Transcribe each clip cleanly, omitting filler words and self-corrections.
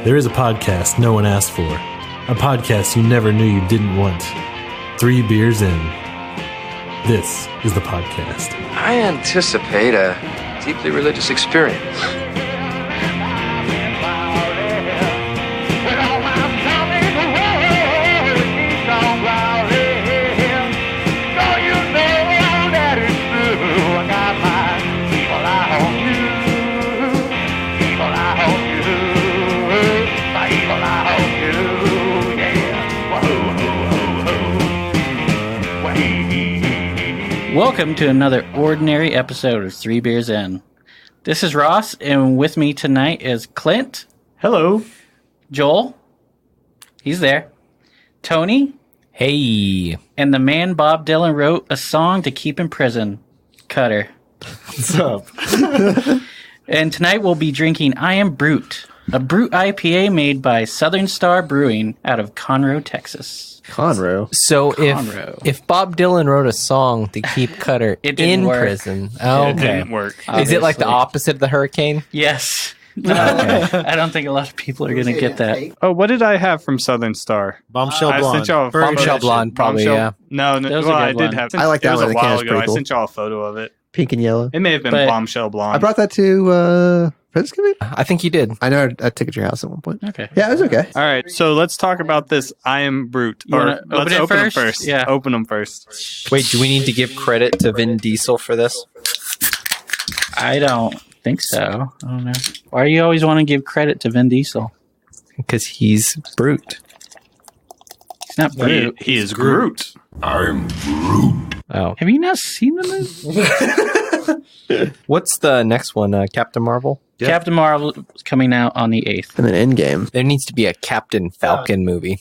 There is a podcast no one asked for. A podcast you never knew you didn't want. 3 beers in. This is the podcast. I anticipate a deeply religious experience. Welcome to another ordinary episode of 3 Beers In. This is Ross, and with me tonight is Clint. Hello. Joel. He's there. Tony. Hey. And the man Bob Dylan wrote a song to keep in prison, Cutter. What's up? And tonight we'll be drinking I Am Brut, a Brut IPA made by Southern Star Brewing out of Conroe, Texas. So Conroe. if Bob Dylan wrote a song to keep Cutter in prison, It didn't work. Is it like the Obviously. opposite of the hurricane? Yes. I don't think a lot of people are going to get that. Oh, what did I have from Southern Star? Bombshell I Blonde. sent y'all a photo. Bombshell Blonde, probably, Bombshell- yeah. No, That was a well, good I did one. have. I like that it was one. a The while can is ago. pretty I cool. sent y'all a photo of it. Pink and yellow. It may have been But- Bombshell Blonde. I brought that to Friendsgiving. I think you did. I know I took it to your house at one point. Okay. Yeah, it was okay. All right, so let's talk about this. I Am Brut. You wanna Let's open it open them first? first. Yeah. Open them first. Wait, do we need to give credit to Vin Diesel for this? I don't think so. I don't know. Why do you always want to give credit to Vin Diesel? Because he's Brute. He's not Brute. He is Groot. Oh. Have you not seen the movie? What's the next one? Captain Marvel? Yeah. Captain Marvel is coming out on the 8th. And then Endgame. There needs to be a Captain Falcon movie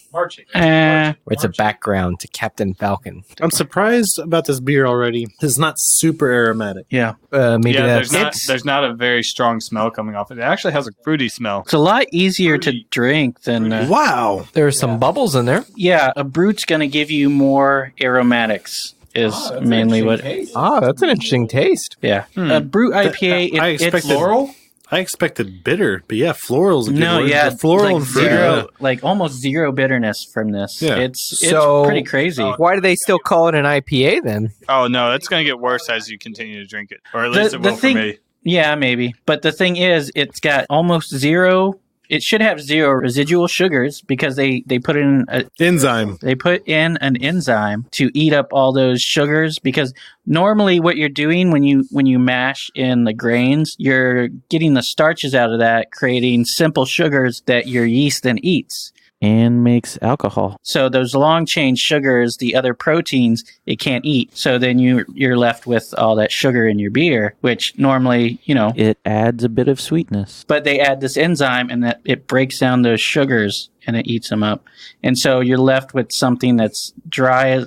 Eh, where it's a background to Captain Falcon. I'm surprised about this beer already. It's not super aromatic. yeah. Maybe Yeah, that's... there's not a very strong smell coming off it. It actually has a fruity smell. It's a lot easier to drink than... Wow. There are some bubbles in there. yeah, a Brute's going to give you more aromatics is mainly what... Ah, that's an interesting taste. Yeah. A Brute IPA, I it's expected floral. I expected bitter, but yeah, floral's a good No, word. yeah, The floral like and fruit. zero, like almost zero bitterness from this. Yeah. It's So- pretty crazy. Why do they still call it an IPA then? Oh no, it's going to get worse as you continue to drink it, or at least it will for me. Yeah, maybe. But the thing is, it's got almost zero. It should have zero residual sugars because they put in Enzyme. they put in an enzyme to eat up all those sugars. Because normally, what you're doing when you mash in the grains, you're getting the starches out of that, creating simple sugars that your yeast then eats and makes alcohol. So those long chain sugars, the other proteins, it can't eat. So then you're left with all that sugar in your beer, which normally, it adds a bit of sweetness. But they add this enzyme and that it breaks down those sugars and it eats them up. And so you're left with something that's dry.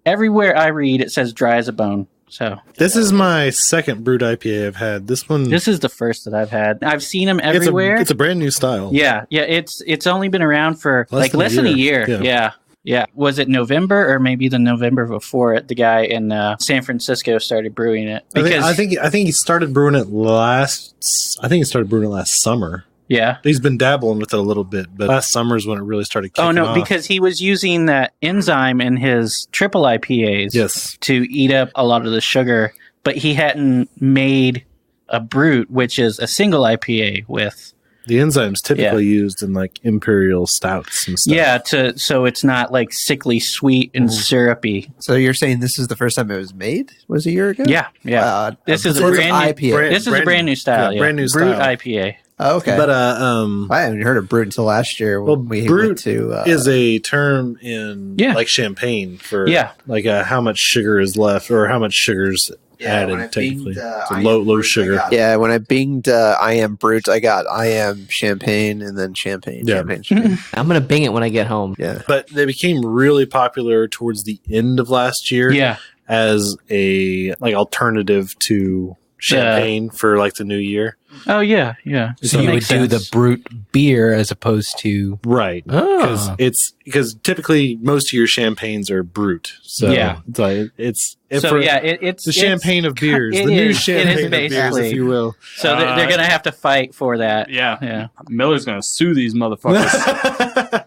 Everywhere I read, it says dry as a bone. So This is my second Brut IPA I've had. This one, this is the first that I've had. I've seen them everywhere. It's a brand new style. Yeah. It's only been around for Less than a year. Yeah. Was it November or maybe the November before it? The guy in San Francisco started brewing it I think he started brewing it last summer. Yeah. He's been dabbling with it a little bit, but last summer is when it really started kicking Oh no, off. because he was using that enzyme in his triple IPAs. Yes. To eat up a lot of the sugar, but he hadn't made a Brut, which is a single IPA with. The enzyme's typically used in like imperial stouts and stuff. Yeah, so it's not like sickly sweet and syrupy. So you're saying this is the first time it was made? Was a year ago? Yeah. This is a so it's brand new IPA. This is a brand new style. yeah, brand new Brut style. IPA. Oh, okay. But I haven't heard of Brut until last year when we Brut went to. is a term in like champagne for like how much sugar is left or how much suger's added technically. It's a low sugar. Yeah, when I binged I Am Brut, I got I Am Champagne and then Champagne. Yeah. Champagne. I'm going to bing it when I get home. Yeah. But they became really popular towards the end of last year. Yeah. As a like alternative to champagne for like the new year. Oh yeah. So you would do the Brut beer as opposed to right, because typically most of your champagnes are Brut. So it's the champagne of beers, the new champagne of beers, if you will. So they're going to have to fight for that. Yeah. Miller's going to sue these motherfuckers.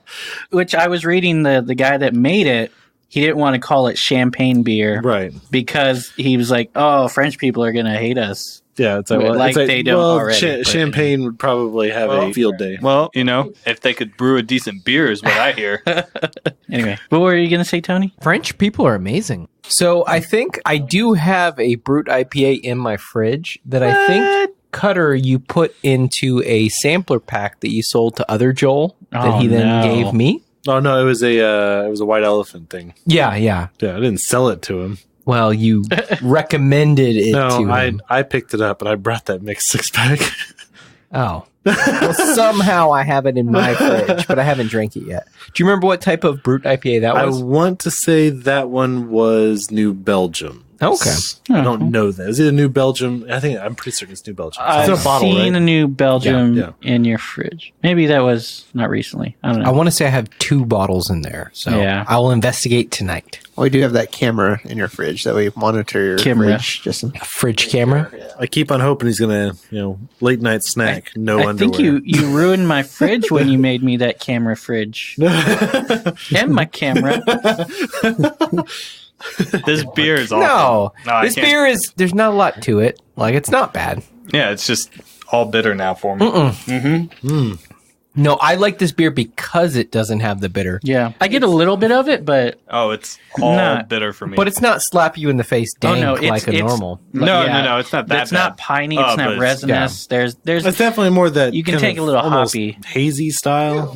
Which I was reading the guy that made it. He didn't want to call it champagne beer, right? Because he was like, "Oh, French people are going to hate us." Yeah, it's they don't already. Champagne would probably have a field day. Well, if they could brew a decent beer, is what I hear. Anyway, what were you going to say, Tony? French people are amazing. So I think I do have a Brut IPA in my fridge that I think Cutter you put into a sampler pack that you sold to other Joel that he then gave me. Oh no, it was a white elephant thing. Yeah. I didn't sell it to him. Well, you recommended it to him. I picked it up and I brought that mixed 6-pack. Oh. Well, somehow I have it in my fridge, but I haven't drank it yet. Do you remember what type of Brut IPA that was? I want to say that one was New Belgium. Okay. I don't know that. Is it a New Belgium? I'm pretty certain it's New Belgium. I've seen a New Belgium in your fridge. Maybe that was not recently. I don't know. I want to say I have 2 bottles in there, so I will investigate tonight. Well, we do have that camera in your fridge that we monitor your fridge. Just a fridge camera. I keep on hoping he's gonna, late night snack. I think you ruined my fridge when you made me that camera fridge. And my camera. This beer is awful. No, this beer is, there's not a lot to it. Like, it's not bad. Yeah, it's just all bitter now for me. No, I like this beer because it doesn't have the bitter. Yeah. I get a little bit of it, but... Oh, it's all bitter for me. But it's not slap you in the face dank like a normal. No, it's not that It's not piney, it's not resinous. There's it's definitely more that you can take a little hoppy. Hazy style.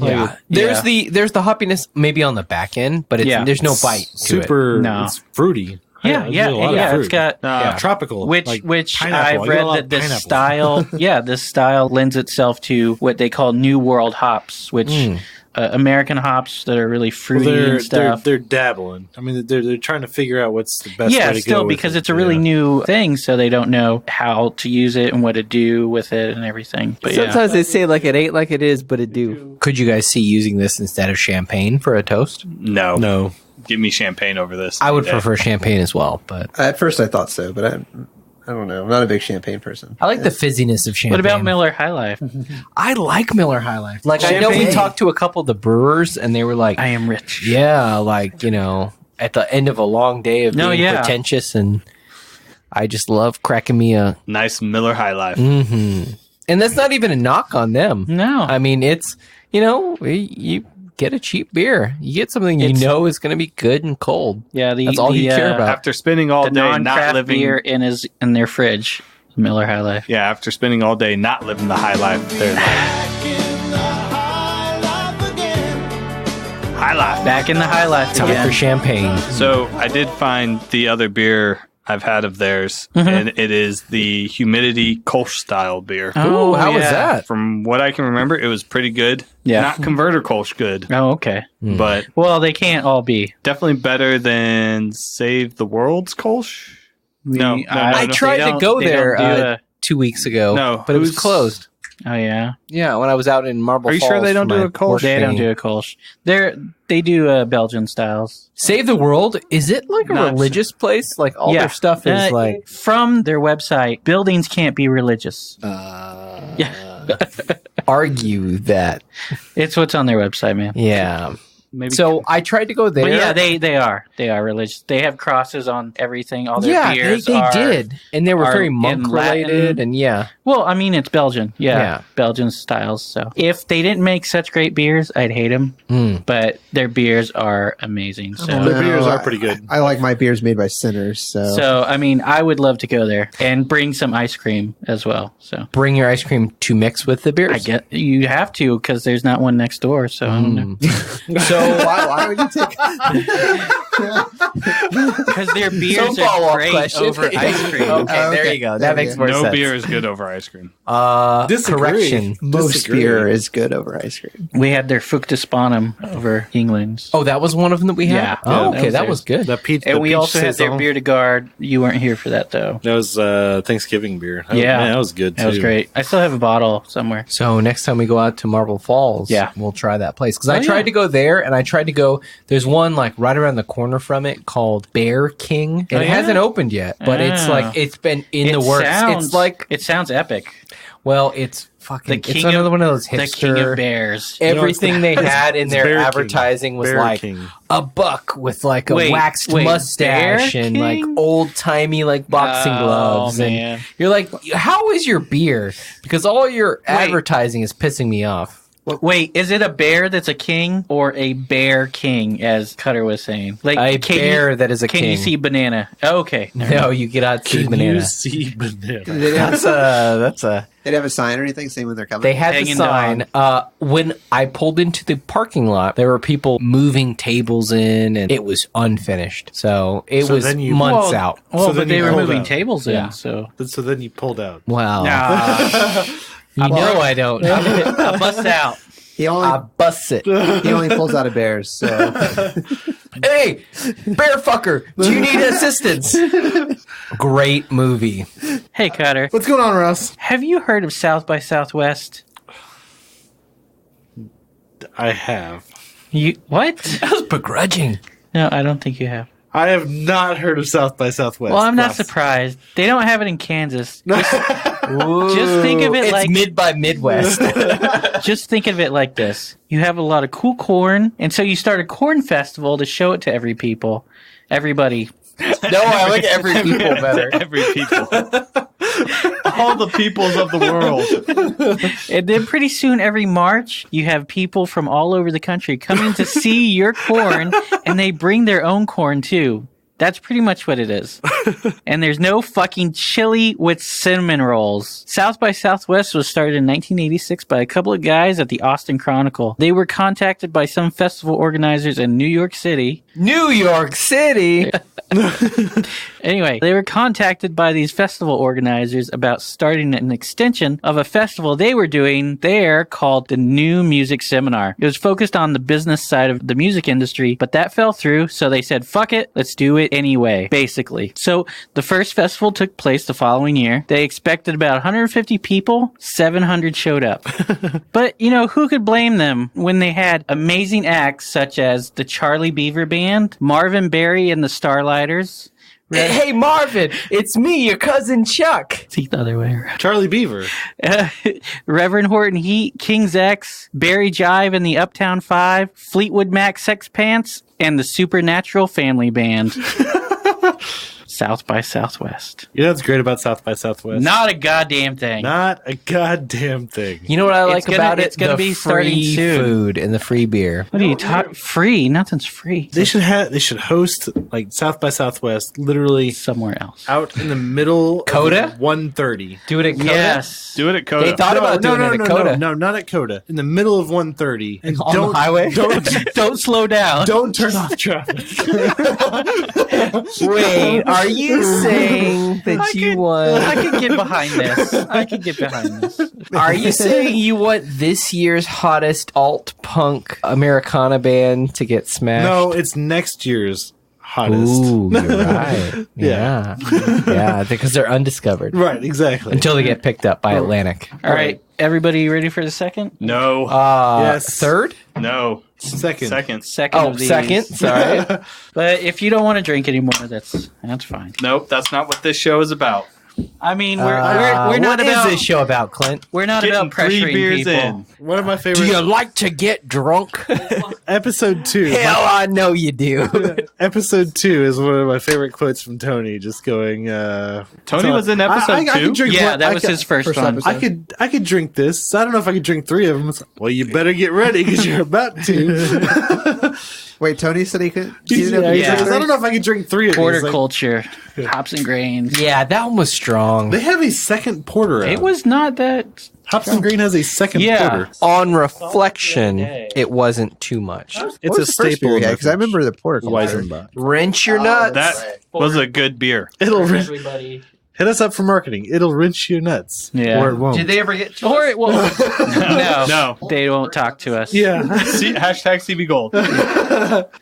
There's the hoppiness maybe on the back end, but there's no bite to it. It's fruity. Yeah. It's got tropical, which I've read that this style lends itself to what they call New World hops, which American hops that are really fruity and stuff. They're dabbling. I mean, they're trying to figure out what's the best way to go. Still because it's a really new thing, so they don't know how to use it and what to do with it and everything. But sometimes they say like it ain't like it is, but it do. Could you guys see using this instead of champagne for a toast? No. Give me champagne over this. I would prefer champagne as well, but at first I thought so, but I don't know. I'm not a big champagne person. I like the fizziness of champagne. What about Miller High Life? I like Miller High Life. Like champagne. I know we talked to a couple of the brewers, and they were like, "I am rich." Yeah, like at the end of a long day of being pretentious, and I just love cracking me a nice Miller High Life. Mm-hmm. And that's not even a knock on them. No, I mean it's you get a cheap beer. You get something is going to be good and cold. Yeah, that's all you care about. After spending all day not living beer in their fridge, Miller High Life. Yeah, after spending all day not living the high life, they're like, high life. Back in the high life. Time for champagne. So I did find the other beer I've had of theirs, and it is the Humidity Kolsch style beer. Oh, how was that? From what I can remember, it was pretty good. Yeah. Not converter Kolsch good. Oh, okay. But well, they can't all be. Definitely better than Save the World's Kolsch. No. I tried to go there 2 weeks ago, but it was closed. Oh, yeah? Yeah, when I was out in Marble Falls. Are you sure they don't do a Kolsch? They don't do a Kolsch. They do Belgian styles. Save the World? Is it like a religious place? Like all their stuff is like... From their website, buildings can't be religious. Argue that. It's what's on their website, man. Yeah. Maybe. So I tried to go there. But yeah, they are religious. They have crosses on everything. All their beers they did, and they were very monk related. And well, I mean, it's Belgian. Yeah, Belgian styles. So if they didn't make such great beers, I'd hate them. But their beers are amazing. So their beers are pretty good. I like my beers made by sinners. So I mean, I would love to go there and bring some ice cream as well. So bring your ice cream to mix with the beers. I get you have to because there's not one next door. So I don't know. So why would you take? Because their beers are great over ice cream. Okay, there you go. That makes more sense. No beer is good over ice cream. Correction. Most beer is good over ice cream. We had their Fructispanum over England's. Oh, that was one of them that we had? Yeah. Oh, okay, that was good. And we also had their Beer de Garde. You weren't here for that, though. That was Thanksgiving beer. That was good, too. That was great. I still have a bottle somewhere. So next time we go out to Marble Falls, we'll try that place. Because I tried to go there, and I tried to go, there's one like right around the corner from it called Bear King. It hasn't opened yet, but it's like, it's been in the works. It's like, it sounds epic. Well, it's fucking, it's another one of those hipster. The king of bears. Everything they had in their advertising was like a buck with like a waxed mustache and like old timey like boxing gloves. Man. And you're like, how is your beer? Because all your advertising is pissing me off. Wait, is it a bear that's a king or a bear king, as Cutter was saying? Like a bear that is a king. Can you see banana? Oh, okay. No, you cannot see banana. Can you see banana? That's a... They didn't have a sign or anything saying when they're coming? They had the sign. When I pulled into the parking lot, there were people moving tables in, and it was unfinished. So it was months out. Well, but they were moving tables in, so then you pulled out. Wow. I don't. I bust out. I bust it. He only pulls out of bears, so... Hey, bear fucker, do you need assistance? Great movie. Hey, Cutter. What's going on, Russ? Have you heard of South by Southwest? I have. You what? That was begrudging. No, I don't think you have. I have not heard of South by Southwest. Well, I'm not surprised. They don't have it in Kansas. Just think of it like... It's mid by Midwest. Just think of it like this. You have a lot of cool corn, and so you start a corn festival to show it to everybody. No, I like every people better. Every people. All the peoples of the world. And then pretty soon, every March, you have people from all over the country coming to see your corn, and they bring their own corn, too. That's pretty much what it is. And there's no fucking chili with cinnamon rolls. South by Southwest was started in 1986 by a couple of guys at the Austin Chronicle. They were contacted by some festival organizers in New York City. New York City! Anyway, they were contacted by these festival organizers about starting an extension of a festival they were doing there called the New Music Seminar. It was focused on the business side of the music industry, but that fell through, so they said, fuck it, let's do it anyway, basically. So the first festival took place the following year. They expected about 150 people, 700 showed up. But, who could blame them when they had amazing acts such as the Charlie Beaver Band, Marvin Berry and the Starlighters. Hey, Marvin, it's me, your cousin Chuck. It's the other way around. Charlie Beaver. Reverend Horton Heat, King's X, Barry Jive and the Uptown Five, Fleetwood Mac Sex Pants, and the Supernatural Family Band. South by Southwest. You know what's great about South by Southwest? Not a goddamn thing. Not a goddamn thing. You know what I like about it? It's going to be starting free soon. Food and the free beer. What are you talking? Free? Nothing's free. They should host like South by Southwest literally somewhere else. Out in the middle Coda? of 1:30. Do it at Coda? Yes. Do it at Coda. They thought about doing it at Coda. No, not at Coda. In the middle of 1:30. And on the highway? Don't slow down. Don't turn off traffic. Wait, are you saying that you want... I could get behind this. Are you saying you want this year's hottest alt-punk Americana band to get smashed? No, it's next year's hottest. Ooh, you're right. Yeah, because they're undiscovered. Right, exactly. Until they get picked up by Atlantic. All right, everybody ready for the second? No. Yes. Third? No. Second. Oh, second. Sorry. But if you don't want to drink anymore, that's fine. Nope, that's not what this show is about. I mean, we're not about... What is this show about, Clint? We're not Getting about pressuring 3 beers people. in. One of my favorite... Do you like to get drunk? Episode 2. Hell, I know you do. Episode 2 is one of my favorite quotes from Tony, just going... Tony was in episode 2? That was his first one. I could drink this. I don't know if I could drink 3 of them. Well, you better get ready because you're about to. Wait, Tony said he could? I don't know if I could drink 3 of these. Horticulture, hops and grains. Yeah, that one was strong. They have a second porter out. It was not that... Hopson Green has a second porter. On reflection, it wasn't too much. It's a staple because I remember the porter. Wrench your nuts. That was a good beer. It'll everybody. Hit us up for marketing. It'll rinse your nuts. Yeah. Or it won't. Did they ever get to Or us? it won't. No. They won't talk to us. Yeah. Hashtag CB Gold.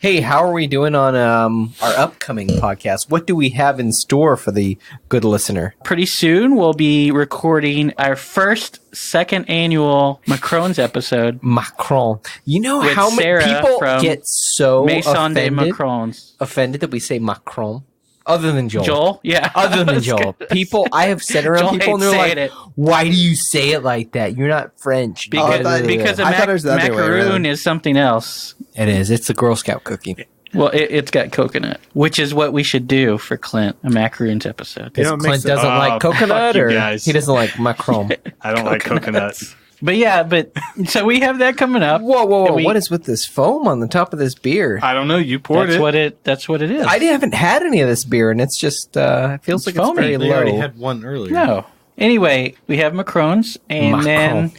Hey, how are we doing on our upcoming podcast? What do we have in store for the good listener? Pretty soon, we'll be recording our second annual Macron's episode. Macron. You know With how many Sarah people from get so Maison de offended Macron's. that we say Macron? Other than Joel. Joel? Yeah. Other than Joel. People, I have said around Joel people and hates they're like, saying it. why do you say it like that? You're not French. Because a I thought it was the other way macaroon around. is something else. It is. It's a Girl Scout cookie. Well, it's got coconut, which is what we should do for Clint, a macaroons episode. Because Clint doesn't like coconut, fuck you or guys. he doesn't like Macron. I don't like coconuts. But so we have that coming up. Whoa. What is with this foam on the top of this beer? I don't know. You poured it. That's what it is. I haven't had any of this beer, and it's just it feels like foamy. it's very They low. already had one earlier. No. Anyway, we have Macron's, and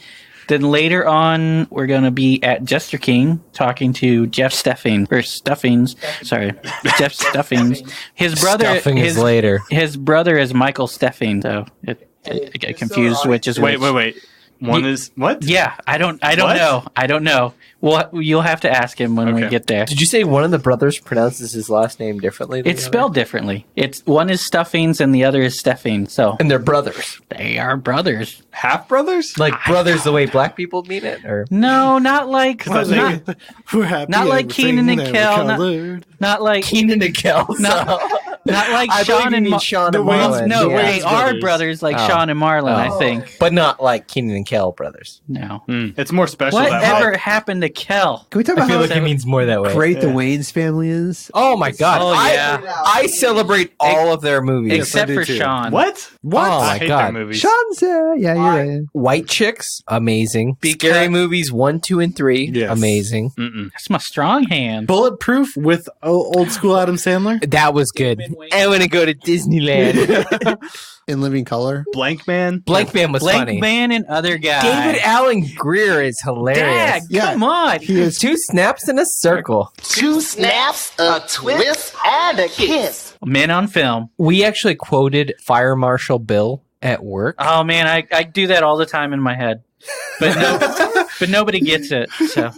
then later on, we're going to be at Jester King talking to Jeff Stuffings. Jeff Stuffings. His brother Stuffing is later. His brother is Michael Stuffing, so I get confused which is which. Wait. One is what? Yeah, I don't know. I don't know. Well, you'll have to ask him when we get there. Did you say one of the brothers pronounces his last name differently? It's spelled differently. One is Stuffings and the other is Stuffing. So and they're brothers. They are brothers. Half brothers? Like brothers the way black people mean it? Or No, not like We're happy not like Keenan and Kel. Not like Keenan and Kel. Not like I Sean and Sean and Marlon. No, the they Wayans are brothers. brothers like Sean and Marlon, I think. But not like Keenan and Kel brothers. No. It's more special that way. Whatever happened to Kel? Can we talk about how it means more that way. great the Wayans family is? Oh my god. Oh, yeah. I celebrate all of their movies. Except for Sean. What? Oh I my hate god. their movies. Sean's yeah, you're right. White Chicks, amazing. Scary Movies 1, 2, and 3, Yes. amazing. That's my strong hand. Bulletproof with old school Adam Sandler. That was good. I want to go to Disneyland. In Living Color. Blank Man. Blank Man was Blank funny. Man and other guy. David Allen Greer is hilarious. Dad, come on. He is Two snaps in a circle. 2 snaps, a twist, and a kiss. Men on film. We actually quoted Fire Marshal Bill at work. Oh man, I do that all the time in my head, but nobody gets it. So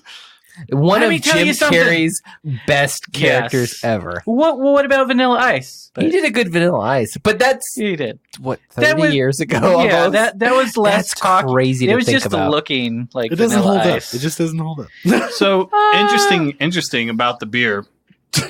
One Let of me tell Jim you something. Carrey's best characters ever. what about Vanilla Ice? He did a good Vanilla Ice, but that's He did. what That 30 was- years ago. Yeah, almost. that was less That's talk. crazy It to was think just about. looking like It doesn't Vanilla hold Ice. up. It just doesn't hold up. So interesting about the beer.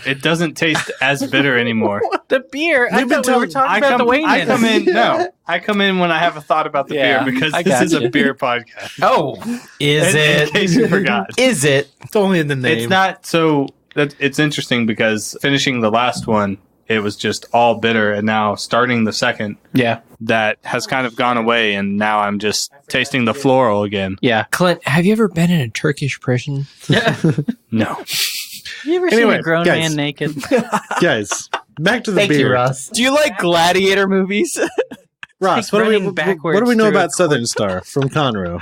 It doesn't taste as bitter anymore. The beer. I We've been thought we were told- talking about the Wayans. I come in when I have a thought about the Yeah, beer because I this is a gotcha. beer podcast. Oh, is In case you forgot. Is it? It's only in the name. It's not so. It's interesting because finishing the last one, it was just all bitter, and now starting the second, Yeah, that has kind of gone away, and now I'm just tasting the floral again. yeah. Clint, have you ever been in a Turkish prison? No, You ever seen Anyway, a grown guys. man naked? Guys, back to the Thank beer. you, Ross. Do you like gladiator movies? Ross, Like what do we running backwards what do we know through about a Southern Star from Conroe?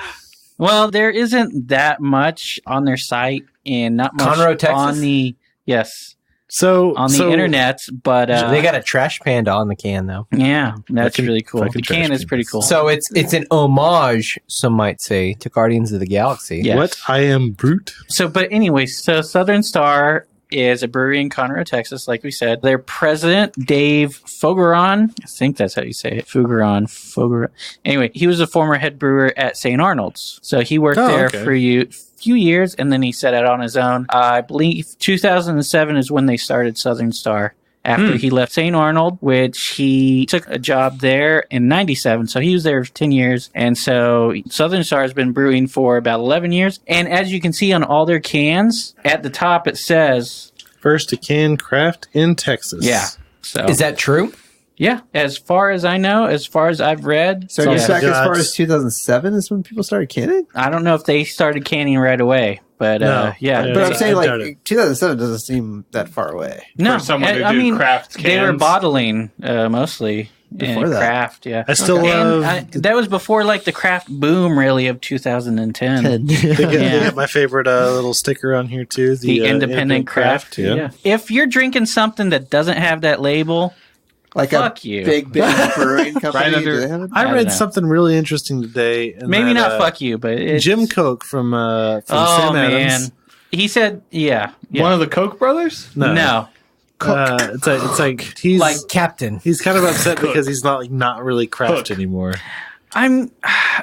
Well, there isn't that much on their site and not much Conroe, Texas? on the So on the internet, but they got a trash panda on the can, though. yeah, that's Fucking- really cool. The fucking can trash is pretty cans. cool. So it's an homage, some might say, to Guardians of the Galaxy. Yeah. What? I am Brut. But anyway, so Southern Star is a brewery in Conroe, Texas, like we said. Their president, Dave Fogeron, I think that's how you say it, Fogeron. Anyway, he was a former head brewer at St. Arnold's. So he worked there okay. for a few years, and then he set out on his own. I believe 2007 is when they started Southern Star. After he left St. Arnold, which he took a job there in 97. So he was there for 10 years. And so Southern Star has been brewing for about 11 years. And as you can see on all their cans, at the top it says... First to can craft in Texas. Yeah. So Is that true? yeah, as far as I know, as far as I've read. So yeah. back as far That's- as 2007 is when people started canning? I don't know if they started canning right away. But No. yeah. Yeah. But I'm saying I doubt like 2007 doesn't seem that far away. No, for someone to I do mean, craft cans. they were bottling mostly. Before that. Craft, yeah. I still love... that was before like the craft boom, really, of 2010. They got my favorite little sticker on here, too. The independent craft. Yeah. If you're drinking something that doesn't have that label... Like fuck you. Big brewing company. Right under, I read something really interesting today. Maybe not fuck you, but it's... Jim Koch from Sam Adams. Man. He said, One of the Koch brothers? No. It's like he's like Captain. He's kind of upset because he's not really craft anymore.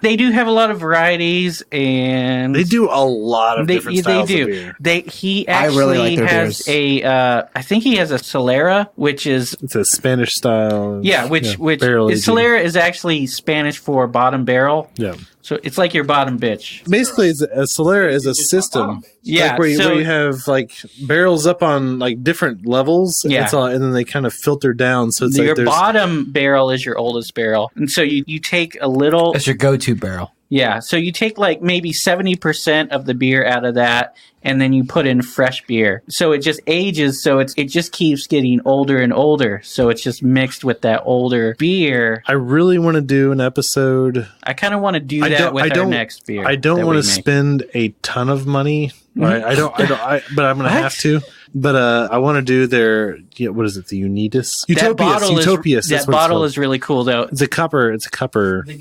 They do have a lot of varieties, and they do a lot of different styles of beer. He actually has I think he has a solera, which is... It's a Spanish style. Solera is actually Spanish for bottom barrel. Yeah. So it's like your bottom bitch. Basically, a solera is a system. Yeah. Like where you have like barrels up on like different levels. Yeah. And then they kind of filter down. So it's your bottom barrel is your oldest barrel. And so you take a little... That's your go-to barrel. Yeah. So you take like maybe 70% of the beer out of that, and then you put in fresh beer. So it just ages, so it just keeps getting older and older. So it's just mixed with that older beer. I really want to do an episode. I kind of want to do that with our next beer. I don't want to spend a ton of money. Right? But I'm going to have to. But I want to do their, what is it, the Unitas? Utopias. That bottle is really cool, though. It's a copper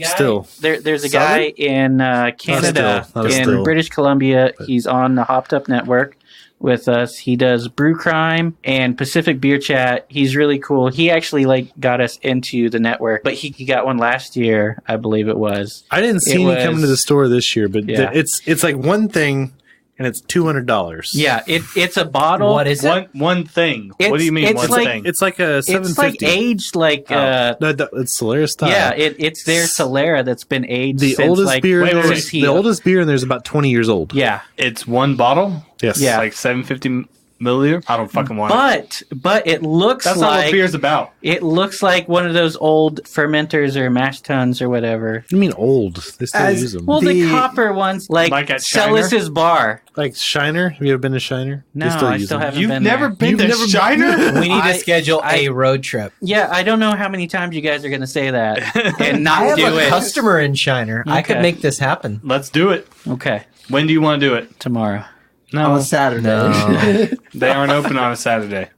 still. There's a guy in Canada, in British Columbia. He's on the Hopped Up Network with us. He does Brew Crime and Pacific Beer Chat. He's really cool. He actually got us into the network, but he got one last year, I believe it was. I didn't see any coming to the store this year, but it's like one thing. And it's $200. Yeah, it's a bottle. What is it? One thing. What do you mean one thing? It's like a $750. It's like aged like... No, it's Solera style. Yeah, it's their Solera that's been aged the since oldest beer. The oldest beer in there is about 20 years old. Yeah. It's one bottle? Yes. Yeah. Like 750 milliliter? I don't fucking want it. But it looks That's not what beer's about. It looks like one of those old fermenters or mash tuns or whatever. You mean old? They still use them. Well, the copper ones, like Celis's Bar. Like Shiner? Have you ever been to Shiner? No, I still haven't been there. You've never been to Shiner? We need to schedule a road trip. Yeah, I don't know how many times you guys are going to say that and not do it. I have a customer in Shiner. Okay. I could make this happen. Let's do it. Okay. When do you want to do it? Tomorrow. No. On a Saturday. No. They aren't open on a Saturday.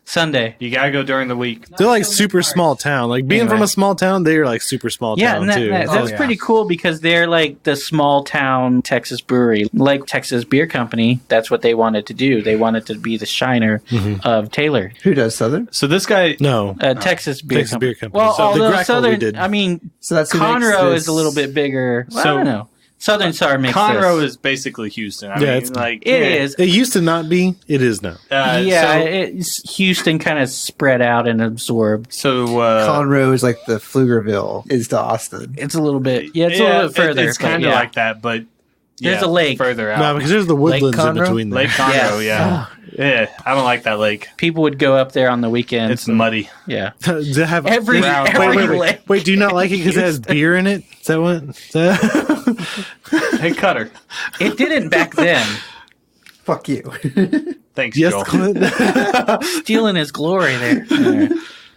Sunday. You gotta go during the week. They're like super small town. Like being from a small town, they're like super small town too. That's pretty cool because they're like the small town Texas brewery, like Texas Beer Company. That's what they wanted to do. They wanted to be the Shiner of Taylor. Who does Southern? So this guy, Texas Beer Company. Well, so although Southern, I mean, so that's Conroe is a little bit bigger. Well, I don't know. Southern Star makes Conroe is basically Houston. I mean, it's like it is. It used to not be. It is now. It's Houston kind of spread out and absorbed. So Conroe is like the Pflugerville is to Austin. It's a little bit. Yeah, it's a little bit further. It's kind of like that, but there's a lake further out. No, because there's the woodlands in between there. Lake Conroe, yeah. Yeah, I don't like that lake. People would go up there on the weekends. It's muddy. Yeah. To have every wait, do you not like it because it has beer in it? Is that what? Hey, Cutter. It didn't back then. Fuck you. Thanks, yes, Joel. Clint. Stealing his glory there.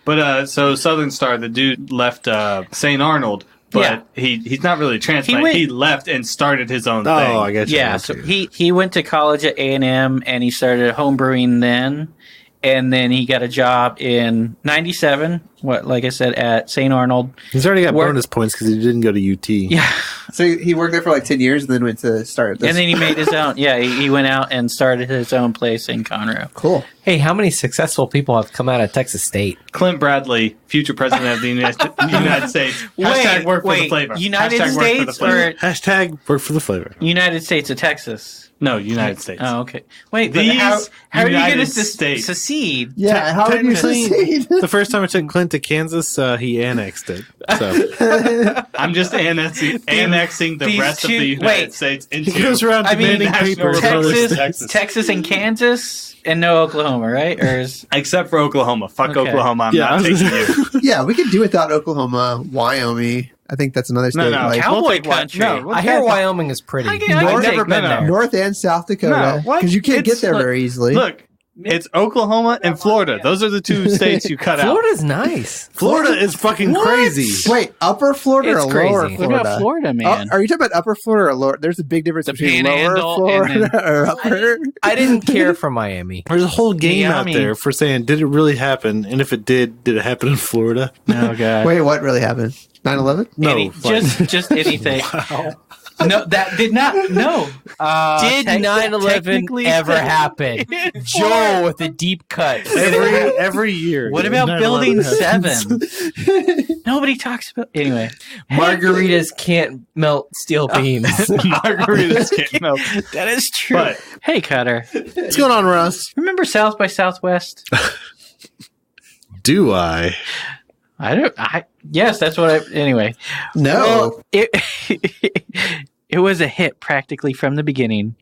But so Southern Star, the dude left St. Arnold. But he's not really a transplant. He left and started his own thing. Oh, I guess. Yeah, so he went to college at A&M and he started homebrewing then. And then he got a job in 97, like I said, at St. Arnold. He's already got bonus points because he didn't go to UT. Yeah. So he worked there for like 10 years and then went to start this. And then he made his own. Yeah, he went out and started his own place in Conroe. Cool. Hey, how many successful people have come out of Texas State? Clint Bradley, future president of the United States. Hashtag work for the flavor. United States or hashtag work for the flavor. United States of Texas. No, United States. Oh, okay. Wait, how are you going to secede? Yeah, how are you secede? The first time I took Clint to Kansas, he annexed it. So I'm just annexing the rest of the United States into. He goes around demanding papers. Texas and Kansas, and no Oklahoma, right? Or except for Oklahoma. Fuck Oklahoma. I'm not taking you. Yeah, we could do without Oklahoma, Wyoming. I think that's another state. No, like, cowboy country. I hear Wyoming is pretty. I've never been there. North and South Dakota. Because you can't get there very easily. Look, It's Oklahoma and Florida. Those are the two states you cut out. Florida's nice. Florida is fucking crazy. Wait, upper Florida It's or crazy. lower What Florida? about Florida, man? Are you talking about upper Florida or lower? There's a big difference between lower Florida or upper. I didn't care for Miami. There's a whole game out Miami. there for saying, did it really happen? And if it did it happen in Florida? Oh god. Wait, what really happened? 9/11? No. Just anything. Wow. No, that did not. No. Did 9/11 technically- ever happen? Joel with a deep cut. Every year. What about 9/11 Building happens. 7? Nobody talks about. Anyway, Margaritas can't melt steel beams. Margaritas can't melt. that is true. But hey, Cutter, What's going on, Russ? remember South by Southwest? Do I? Yes, that's what I. Anyway, No. it it was a hit practically from the beginning.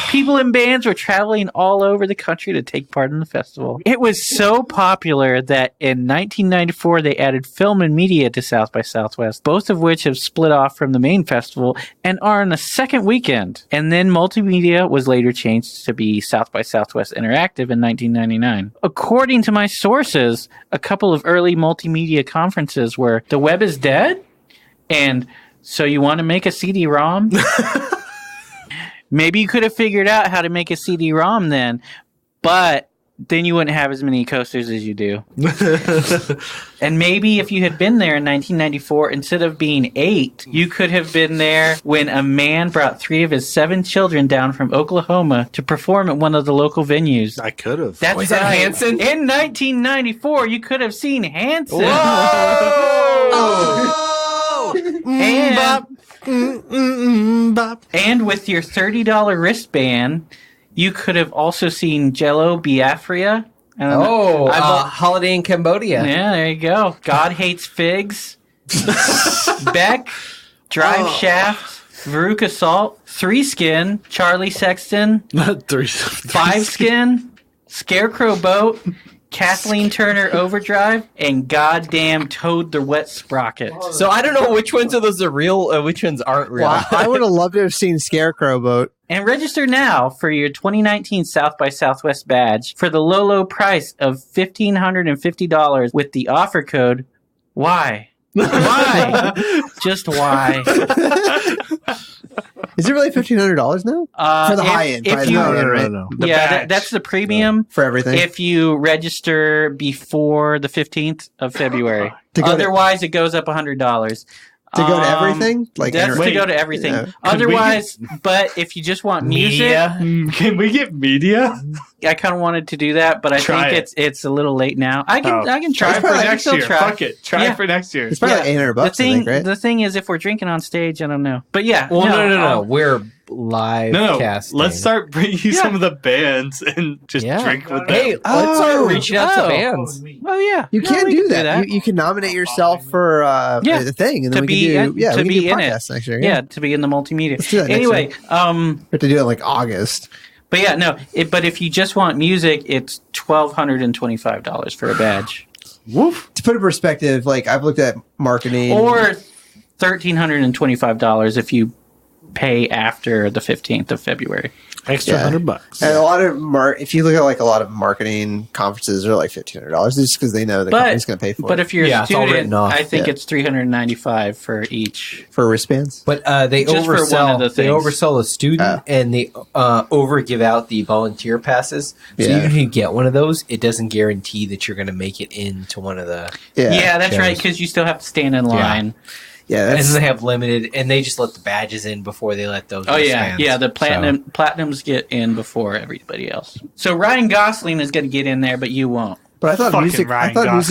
People in bands were traveling all over the country to take part in the festival. It was so popular that in 1994 they added film and media to South by Southwest, both of which have split off from the main festival and are on the second weekend. And then multimedia was later changed to be South by Southwest Interactive in 1999. According to my sources, a couple of early multimedia conferences were The Web is Dead and So You Want to Make a CD-ROM? Maybe you could have figured out how to make a CD-ROM then, but then you wouldn't have as many coasters as you do. And maybe if you had been there in 1994, instead of being 8, you could have been there when a man brought 3 of his 7 children down from Oklahoma to perform at one of the local venues. I could have. That's Was that right. Hanson? In 1994, you could have seen Hanson. And with your $30 wristband, you could have also seen Jello Biafra. I don't know. Holiday in Cambodia. Yeah, there you go. God Hates Figs. Beck, Drive Shaft, Veruca Salt, 3 Skin, Charlie Sexton, 5 Skin, Scarecrow Boat, Kathleen Turner Overdrive, and goddamn Toad the Wet Sprocket. So I don't know which ones of those are real, which ones aren't real. Well, I would have loved to have seen Scarecrow Boat. And register now for your 2019 South by Southwest badge for the low, low price of $1,550 with the offer code WHY. Why? Just why? Is it really $1,500 now? For the high end. If you, No. Yeah, that's the premium for everything. if you register before the 15th of February. Otherwise, it goes up $100. To go to everything? Like That's to go to everything. Yeah. Otherwise, but if you just want music, can we get media? I kind of wanted to do that, but I think it's a little late now. I can try for next year. Fuck it. Try for next year. It's probably like $800, I think, right? The thing is, if we're drinking on stage, I don't know. But yeah. Well, no. We're live casting. Let's start bringing you some of the bands and just drink with them. Hey, let's start reaching out to bands. Oh, yeah. You can do that. You can nominate yourself for the thing, and then we can do podcasts next year. Yeah, to be in the multimedia. Let's do that anyway, we have to do it in like August. But yeah, no. But if you just want music, it's $1,225 for a badge. Woof. To put it in perspective, like I've looked at marketing, or $1,325 if you pay after the 15th of February. Extra $100. And a lot of if you look at like a lot of marketing conferences, are like $1,500 just because they know the company's going to pay for it. But if you're a student, I think it's $395 for each for wristbands. But they just for one of the things. They oversell the student and they over give out the volunteer passes. So even if you get one of those, it doesn't guarantee that you're going to make it into one of the that's right, because you still have to stand in line. Yeah, and then they have limited, and they just let the badges in before they let those. The platinums get in before everybody else. So Ryan Gosling is going to get in there, but you won't. But I thought music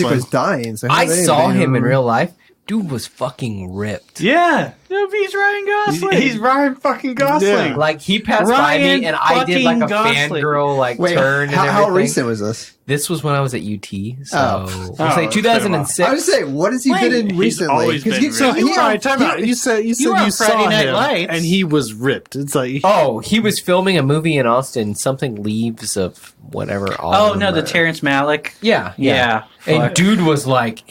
was dying. So I saw him in real life. Dude was fucking ripped. Yeah. He's Ryan Gosling. He's Ryan fucking Gosling. Yeah. Like, he passed by me, and I did like a fangirl turn and everything. How recent was this? This was when I was at UT. So, it's like 2006. I was saying, what has he been in recently? Time out. You said you saw him, and he was ripped. It's like, he was filming a movie in Austin, something Leaves of whatever. The Terrence Malick. Yeah. And dude was like,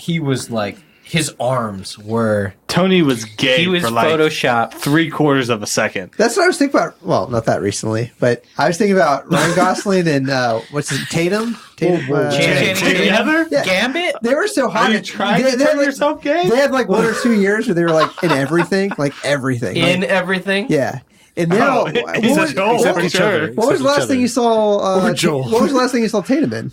His arms were... Tony was gay. He was for like Photoshopped 3/4 of a second. That's what I was thinking about. Well, not that recently, but I was thinking about Ryan Gosling and what's his Tatum? Heather? Yeah. Gambit? They were so hot. Are you trying to turn yourself gay? They had like 1 or 2 years where they were like in everything, like everything. In everything? Yeah. And now, He's a Joel. what was the last thing you saw? What was the last thing you saw Tatum in?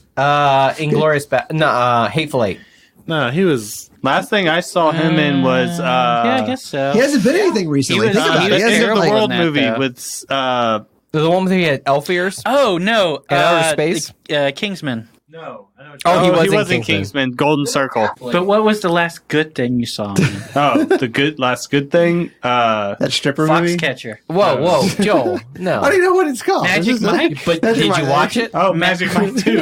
Hateful Eight. No, he was. Last thing I saw him in was yeah, I guess so. He hasn't been anything recently. He was- Think about he it. was He hasn't End of the terrible World in that, movie though. with The one where he had elf ears? Oh, no. In outer space? Kingsman. No, I know. Oh, he was in in Kingsman. Golden Circle. But what was the last good thing you saw? The last good thing. that stripper movie. Foxcatcher. Whoa, Joel. No. I don't even know what it's called. Magic Mike? But Magic did you Mike. watch it? Oh, Magic Mike 2.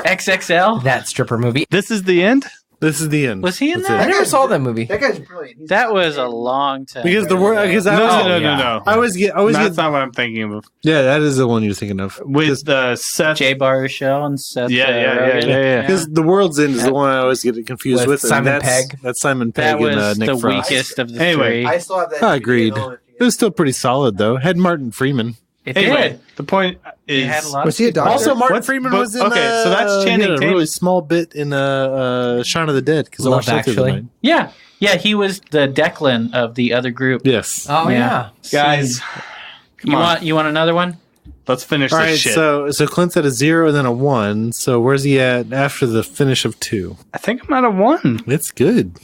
XXL? That stripper movie. This is the end? This is the end. Was he in That's that? it. I never saw that movie. That guy's brilliant. That was a long time. Because the word, because I was, No. I always get, That's not what I'm thinking of. yeah, that is the one you're thinking of. With Seth. Jay Baruchel and Seth. Yeah. Because the World's End is the one I always get it confused with. and Simon that's, Pegg. That's Simon Pegg That was and Nick the Frost. weakest of the Anyway, three. I still have that. I agreed. It was still pretty solid though. Had Martin Freeman. It Anyway, did. the point It is. had a lot Was he a doctor? Also, Martin What's- Freeman but- was in. okay, so that's he had Channing a Tatum. really small bit in Shaun of the Dead because I Love watched that the other Actually. night. Yeah, he was the Declan of the other group. Yes. Oh, Yeah. Guys, You want another one? let's finish All this right, shit. so Clint's at a 0 and then a 1. So where's he at after the finish of 2? I think I'm at a 1. It's good.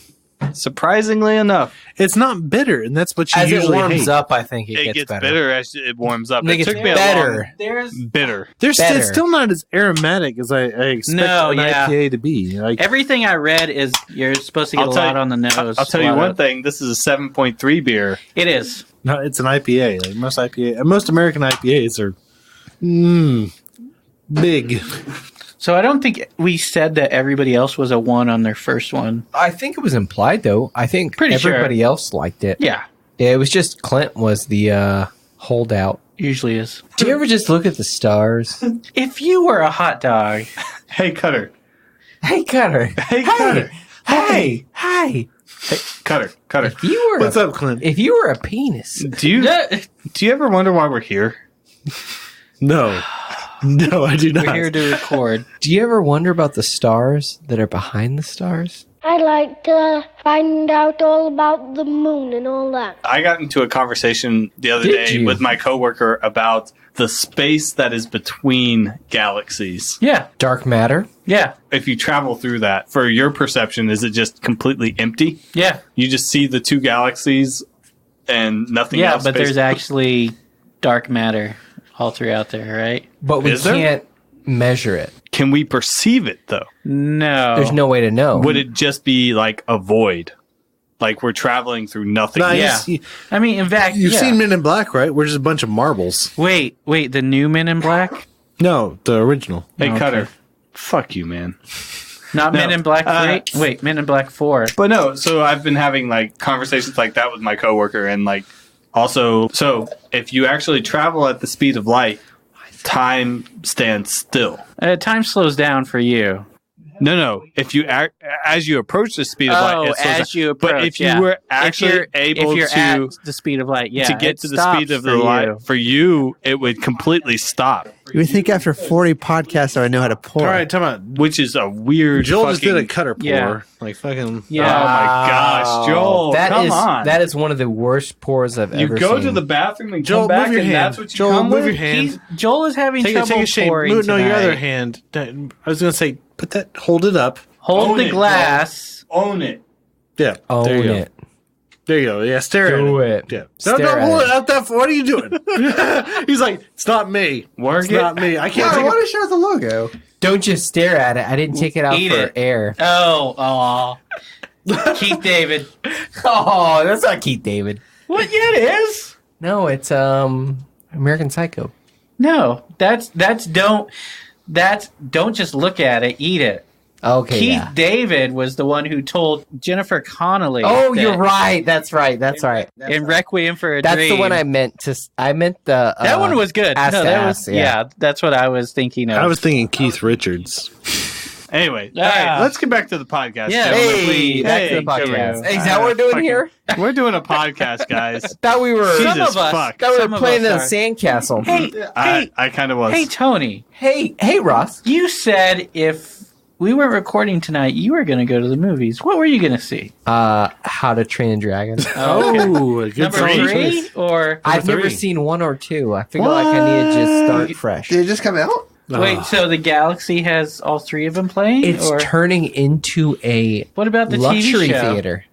Surprisingly enough. It's not bitter, and that's what you As it usually warms hate. up, I think It gets better. bitter as it warms up. I think It it's took me better. There's bitter. It's better. still not as aromatic as I expect No, an yeah. IPA to be. Like, everything I read is you're supposed to get I'll a tell lot you- on the nose. I'll tell a you lot one of- thing. This is a 7.3 beer. It is. no, it's an IPA. Like most American IPAs are big. So I don't think we said that everybody else was a 1 on their first one. I think it was implied, though. I think Pretty sure. everybody else liked it. Yeah, It was just Clint was the holdout. usually is. Do you ever just look at the stars? If you were a hot dog, Hey, Cutter. Hey, Cutter. Hey, Cutter. Hey. Hey, Cutter. If you were What's up, Clint? If you were a penis, Do you ever wonder why we're here? No. No, I do not. we're here to record. do you ever wonder about the stars that are behind the stars? I'd like to find out all about the moon and all that. I got into a conversation the other Did day you? with my coworker about the space that is between galaxies. Yeah, Dark matter? yeah, If you travel through that, for your perception, is it just completely empty? yeah, You just see the two galaxies and nothing yeah. else. But there's basically? actually dark matter all throughout there, right? But we Is there? can't measure it. Can we perceive it though? No, There's no way to know. Would it just be like a void? Like we're traveling through nothing. No, Yeah. I mean, in fact, You've yeah. seen Men in Black, right? We're just a bunch of marbles. Wait, the new Men in Black? No, the original. Hey, Okay. Cutter. Fuck you, man. Not No. Men in Black 3? Wait, Men in Black 4. But no, so I've been having like conversations like that with my coworker, and like also, so if you actually travel at the speed of light, time stands still. Time slows down for you. No. If you as you approach the speed of light, it slows as down. you approach. But if you yeah. were actually able if you're to at the speed of light, yeah, to get it to the stops speed of for the light, you. for you, it would completely stop, You would think after 40 podcasts I would know how to pour. All right, time out. which is a weird. Joel just fucking, did a cutter pour. Yeah. Like fucking. Yeah. Oh my gosh, Joel! Come on. That is one of the worst pours I've You ever go seen. to the bathroom and Joel, come back, move your and hand. that's what you Joel, come move with. your hand. Joel is having Take trouble a shake. pouring No, your tonight. other hand. I was going to say, hold it up. Hold Own the it, glass. Own it. Yeah. Own there you go. it. There you go. Yeah, stare Do at it. Yeah. Stare Don't at hold it. it out that. What are you doing? He's like, it's not me. Work It's it. not me. I Yeah, can't I take want it. to show the logo. Don't just stare at it. I didn't take it out Eat for it. air. Oh. Keith David. Oh, that's not Keith David. What? Yeah, it is. No, it's American Psycho. No, don't just look at it. Eat it. Okay, Keith yeah. David was the one who told Jennifer Connelly. Oh, that you're right. That's right. That's right. In Requiem for a That's Dream. the one I meant to. I meant the. That one was good. Ass No, to that ass, was yeah. That's what I was thinking of. I was thinking Keith Richards. Anyway, all right, let's get back to the podcast. Yeah, back to the podcast. Hey, is that what we're doing here? We're doing a podcast, guys. Thought we were. Some of us. Thought we were playing in a sandcastle. Hey, I kind of was. Hey, Tony. Hey, Ross. You said if we weren't recording tonight, you were going to go to the movies. What were you going to see? How to Train a Dragon. Oh, good Number 3 or I've never seen 1 or 2. I feel like I need to just start fresh. Did it just come out? Wait, so the Galaxy has all 3 of them playing? It's turning into a what about the luxury TV show? theater.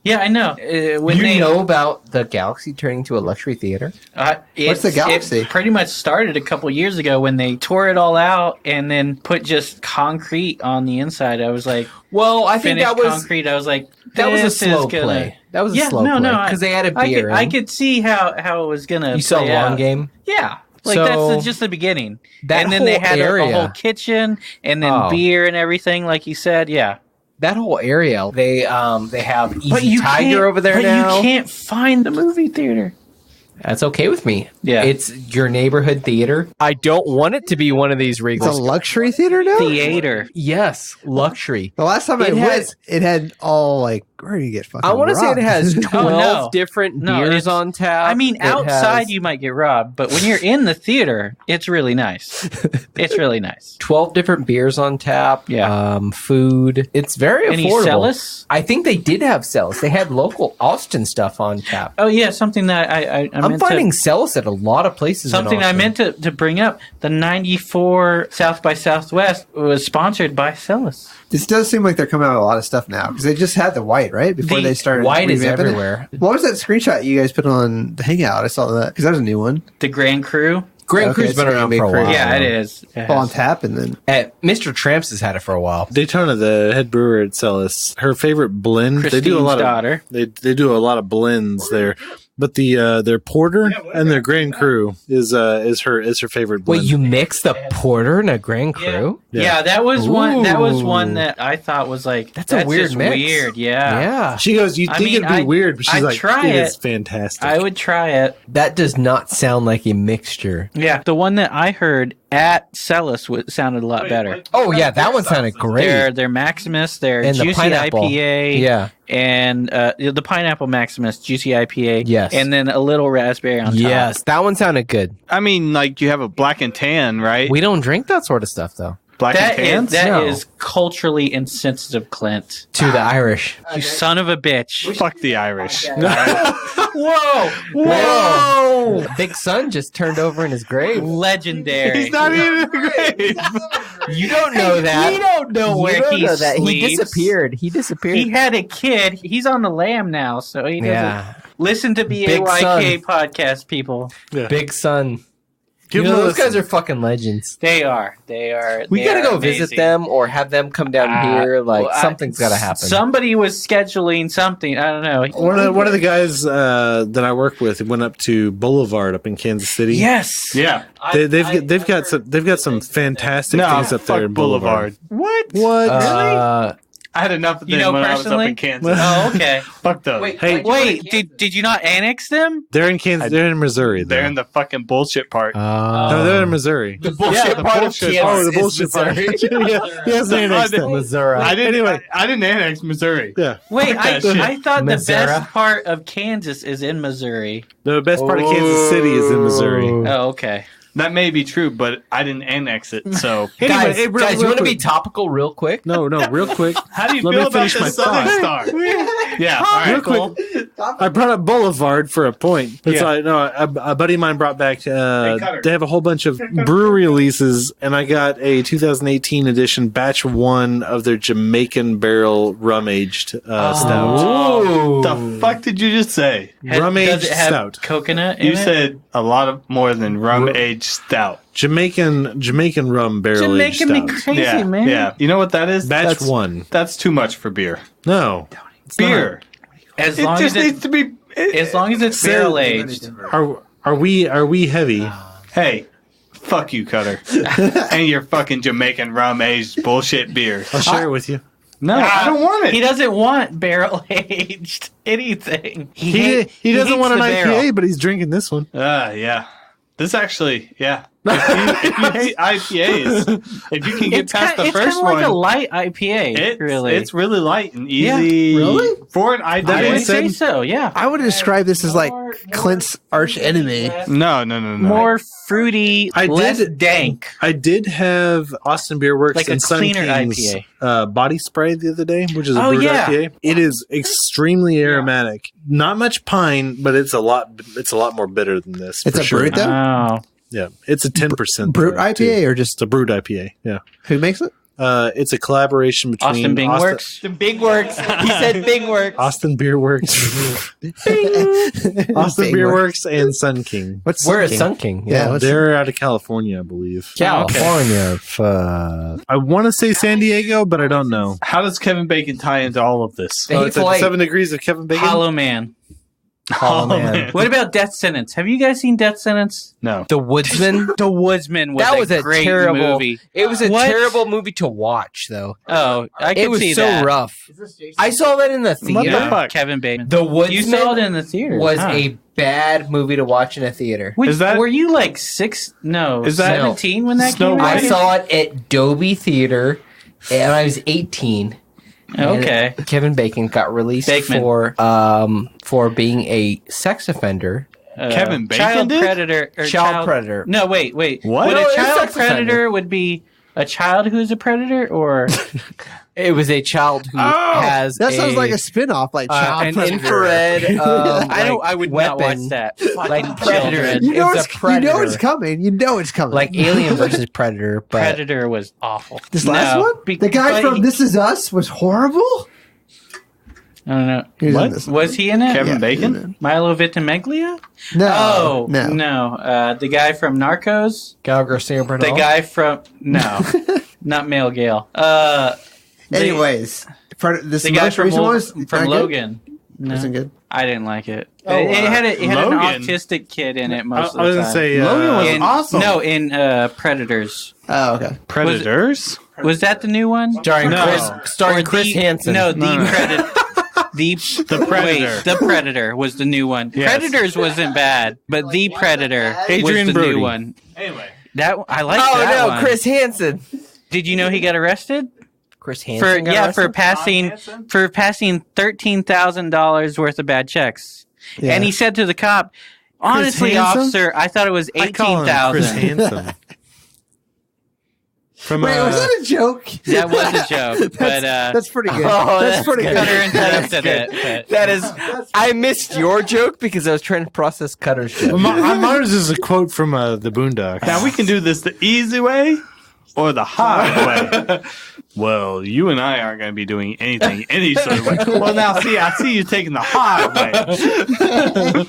Yeah, I know. You know about the Galaxy turning into a luxury theater? What's the Galaxy? It pretty much started a couple years ago when they tore it all out and then put just concrete on the inside. I was like, well, I think that was concrete. I was like, that was a slow play. That was a slow play because they added beer. I could see how it was gonna. You saw a long game. Yeah. Like that's just the beginning. And then they had a whole kitchen and then beer and everything, like you said. Yeah. That whole area, they have Easy Tiger over there now. You can't find the movie theater. That's okay with me. Yeah. It's your neighborhood theater. I don't want it to be one of these Regals. It's a luxury theater now? Theater. Yes, luxury. The last time I went, it had all like, where do you get fucking I want to say it has 12 different beers on tap. I mean, outside you might get robbed, but when you're in the theater, it's really nice. It's really nice. 12 different beers on tap. Yeah. Food. It's very affordable. Any Celis? I think they did have Celis. They had local Austin stuff on tap. Oh, yeah, something that I'm finding Celis at a lot of places. Something I meant to bring up. The 94 South by Southwest was sponsored by Celis. This does seem like they're coming out with a lot of stuff now because they just had the white, right? Before they started. White is everywhere. What was that screenshot you guys put on the Hangout? I saw that because that was a new one. The Grand Cru. Grand Cru's been around for a while. Yeah, it is. On tap and then Mr. Tramps has had it for a while. Daytona, the head brewer at Celis, her favorite blend. Christine's they do a lot daughter. of they do a lot of blends there. But their porter and their Grand Cru is her favorite blend. Wait, you mix the porter and a Grand Cru? Yeah, that was one. That was one that I thought was like that's a weird mix. Weird, yeah. She goes, you think it'd be weird, but she's I'd like, try it is fantastic. I would try it. That does not sound like a mixture. Yeah, the one that I heard at Celis sounded a lot better. Oh yeah, that one sounded great. Their Maximus, their and Juicy the pineapple. IPA, and the Pineapple Maximus Juicy IPA, yes, and then a little raspberry on top. Yes, that one sounded good. I mean, like you have a black and tan, right? We don't drink that sort of stuff though. Black and tans? That is culturally insensitive, Clint. To the Irish. You son of a bitch. Fuck the Irish. Whoa! Big Son just turned over in his grave. Legendary. He's not even in the grave. You don't know that. You don't know where he sleeps. He disappeared. He had a kid. He's on the lam now, so he doesn't. Yeah. Listen to BAYK podcast, people. Yeah. Big Son. Those guys are fucking legends. They are. We gotta go visit them or have them come down here. Something's gotta happen. Somebody was scheduling something. I don't know. One of the guys that I work with went up to Boulevard up in Kansas City. Yes. Yeah. They've got some fantastic things up there in Boulevard. What? Really? I had enough of them when personally? I was up in Kansas. Oh, okay. Fuck those. Wait, did you not annex them? They're in Kansas. They're in Missouri. They're in the fucking bullshit part. No, they're in Missouri. The bullshit part of Kansas. Oh, the bullshit part. He hasn't annexed Missouri. I didn't annex Missouri. Yeah. Wait, I thought the best part of Kansas is in Missouri. The best part of Kansas City is in Missouri. Oh, okay. That may be true, but I didn't annex it, so... Guys, you want to be topical real quick? No, real quick. How do you feel about the Southern Star? Yeah, all right. Real quick. I brought up Boulevard for a point. It's a buddy of mine brought back... they have a whole bunch of brewery releases, and I got a 2018 edition batch 1 of their Jamaican barrel rum-aged stout. Ooh. The fuck did you just say? Rum-aged stout. Coconut in You it? said a lot more than rum-aged stout. Jamaican rum barrel aged stout. Making me crazy, man. Yeah. You know what that is? Batch 1. That's too much for beer. No. Beer. As It long just as needs to be... as long as it's barrel aged. Are we heavy? Hey, fuck you, Cutter. And your fucking Jamaican rum-aged bullshit beer. I'll share it with you. No, I don't want it. He doesn't want barrel aged anything. He doesn't want an IPA, but he's drinking this one. Yeah. This actually, If you hate IPAs, if you can get past the first one, it's kind of like a light IPA. It's really light and easy. Yeah, really? For an IPA, I would say so. Yeah, I would describe this as like Clint's arch enemy. No. more fruity, less dank. I did have Austin Beer Works Like a and Sun cleaner King's body spray the other day, which is a Oh, brewed yeah. IPA. It is extremely aromatic. Not much pine, but it's a lot more bitter than this. It's for a sure. brute, though? Oh, Yeah, it's a 10% Brut though, IPA too. or just It's a brewed IPA. Yeah, who makes it? it's a collaboration between Austin Bing Works. The Big Works. He said Big Works. Austin Beer Works, Austin Bing Beer Works. Works, and Sun King. What's We're at Sun Sun King. Yeah, what's They're out of California, I believe. California. I want to say San Diego, but I don't know. How does Kevin Bacon tie into all of this? The It's like Hateful Eight. 7 Degrees of Kevin Bacon. Hollow Man. Oh, man. What about Death Sentence? Have you guys seen Death Sentence? No. The Woodsman. The Woodsman was That was a great terrible movie. It was a What? terrible movie to watch, though. Oh, I can It was see so that. rough. I saw that in the theater. the fuck? Kevin Bacon. The Woodsman You saw it in the theater. was huh? a bad movie to watch in a theater. Is that- were you like 6? No, Is that- 17 when that Snow came White? out? I saw it at Dolby Theater, and I was 18. Okay. And Kevin Bacon got released Bakeman. for being a sex offender. Kevin Bacon child did? predator. Or Child predator. No, wait. What? Would No, a it's child sex predator offender. would be a child who's a predator, or It was a child who has That sounds like a spin-off, like Child an Predator. infrared. I would not watch weapon. that. Like Fucking Predator. children. You know, It's a predator. you know it's coming. You know it's coming. Like Alien versus Predator, but Predator was awful. this last No, one? The guy but from This Is Us was horrible? I don't know. He was What? in this one. Was he in it? Kevin Yeah, Bacon? Milo Ventimiglia? No. Oh, no. the guy from Narcos? Gal Garcia Bernal. The guy from... No. Not Male Gale. Anyways, this The guy most from, recent one was from not good? Logan. No, Wasn't good. I didn't like it. Oh, it had an Logan? autistic kid in it most I of was the gonna time. say Logan was in, awesome. No, in Predators. Oh, okay. Predators? Was that the new one? starring No. starring Or Chris the- Hansen. No, the Predator. The Predator. Wait, the Predator was the new one. Yes. Predators wasn't bad, but the Predator Adrian was the Brody. new one. Anyway. That I like Oh that no, one. Chris Hansen. Did you know he got arrested Chris for Hansen. got for arrested? passing $13,000 worth of bad checks? Yeah. And he said to the cop, "Honestly, Hansen? officer, I thought it was I call him Chris 18,000." Hansen. From Wait, was that a joke? That was a joke, but That's pretty good. Oh, that's pretty good. Cutter interrupted it. But That is, I missed your joke because I was trying to process Cutter's joke. Mine is a quote from the Boondocks. Now we can do this the easy way or the hard way. Well, you and I aren't going to be doing anything any sort of way. Well, now I see you taking the hard way.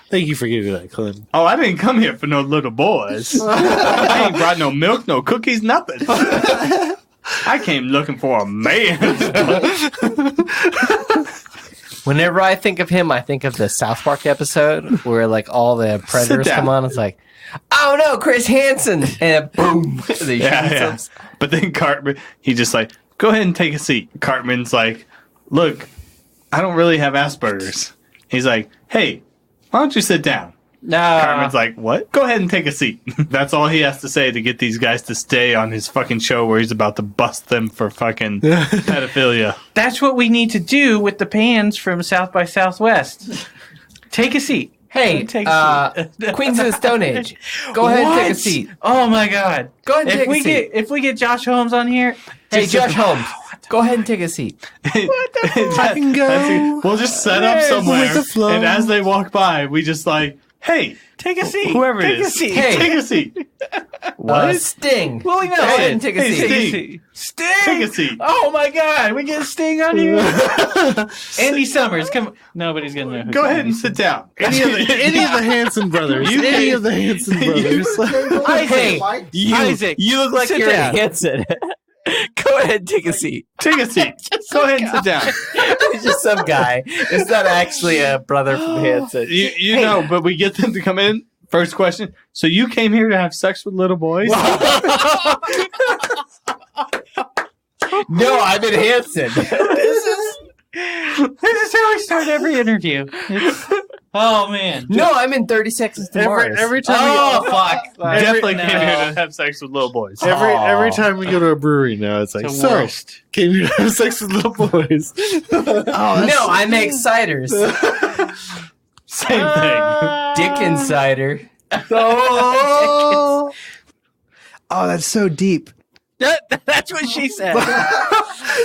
Thank you for giving that, Clint. Oh, I didn't come here for no little boys. I ain't brought no milk, no cookies, nothing. I came looking for a man. Whenever I think of him, I think of the South Park episode where like all the predators down. come on. It's like, oh no, Chris Hansen, and boom, they shoot him. But then Cartman, he just like, go ahead and take a seat. Cartman's like, look, I don't really have Asperger's. He's like, hey, why don't you sit down? no, Cartman's like, what? Go ahead and take a seat. That's all he has to say to get these guys to stay on his fucking show where he's about to bust them for fucking pedophilia. that's what we need to do with the pans from South by Southwest. Take a seat. Hey, Take a seat. Queens of the Stone Age, go ahead and take a What? seat. Oh my God! Go ahead and If take we a seat. if we get Josh Holmes on here, Hey, just- Josh Holmes, go ahead and take a seat. We'll just set up somewhere, with the flow. and as they walk by, we just like, hey, Take a seat. whoever Take it is, a seat. Hey. take a seat. What? Sting. Willie Go ahead Nelson. and take a Hey, seat. Sting. Sting. Take a seat. Oh my God! We get Sting on here. Andy Summers. Come. Nobody's gonna know. Who Go ahead and sit down. Any of the Hanson brothers. Any of the Hanson brothers. Hey, Isaac, you look like sit you're down. Hansen. Go ahead and take a seat. Take a seat. Go ahead and sit down. It's just some guy. It's not actually a brother from Hansen. You know, but we get them to come in. First question. So you came here to have sex with little boys? No, I'm in Hansen. This is how we start every interview. Oh man. No, I'm in 30 Seconds to Mars. Every time fuck. Definitely came here to have sex with little boys. every time we go to a brewery now, it's like, It's the so worst. came here to have sex with little boys. No, I make ciders. Same thing. Dick and cider. Oh, that's so deep. That's what she said.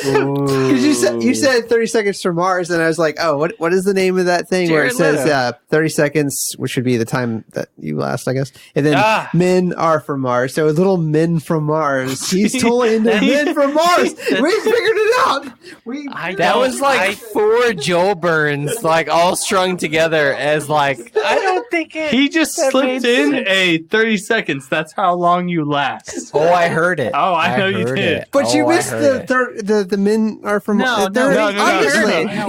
Because you said 30 seconds to Mars, and I was like, oh, what is the name of that thing where it says 30 seconds, which would be the time that you last, I guess. And then men are from Mars. So little men from Mars. He's totally into men from Mars. We figured it out. That was like 4 Joel Burns, like all strung together as like. I don't think it. He just slipped in a 30 seconds. That's how long you last. Oh, I heard it. Oh, I know you did. But you missed the men are from Mars. No,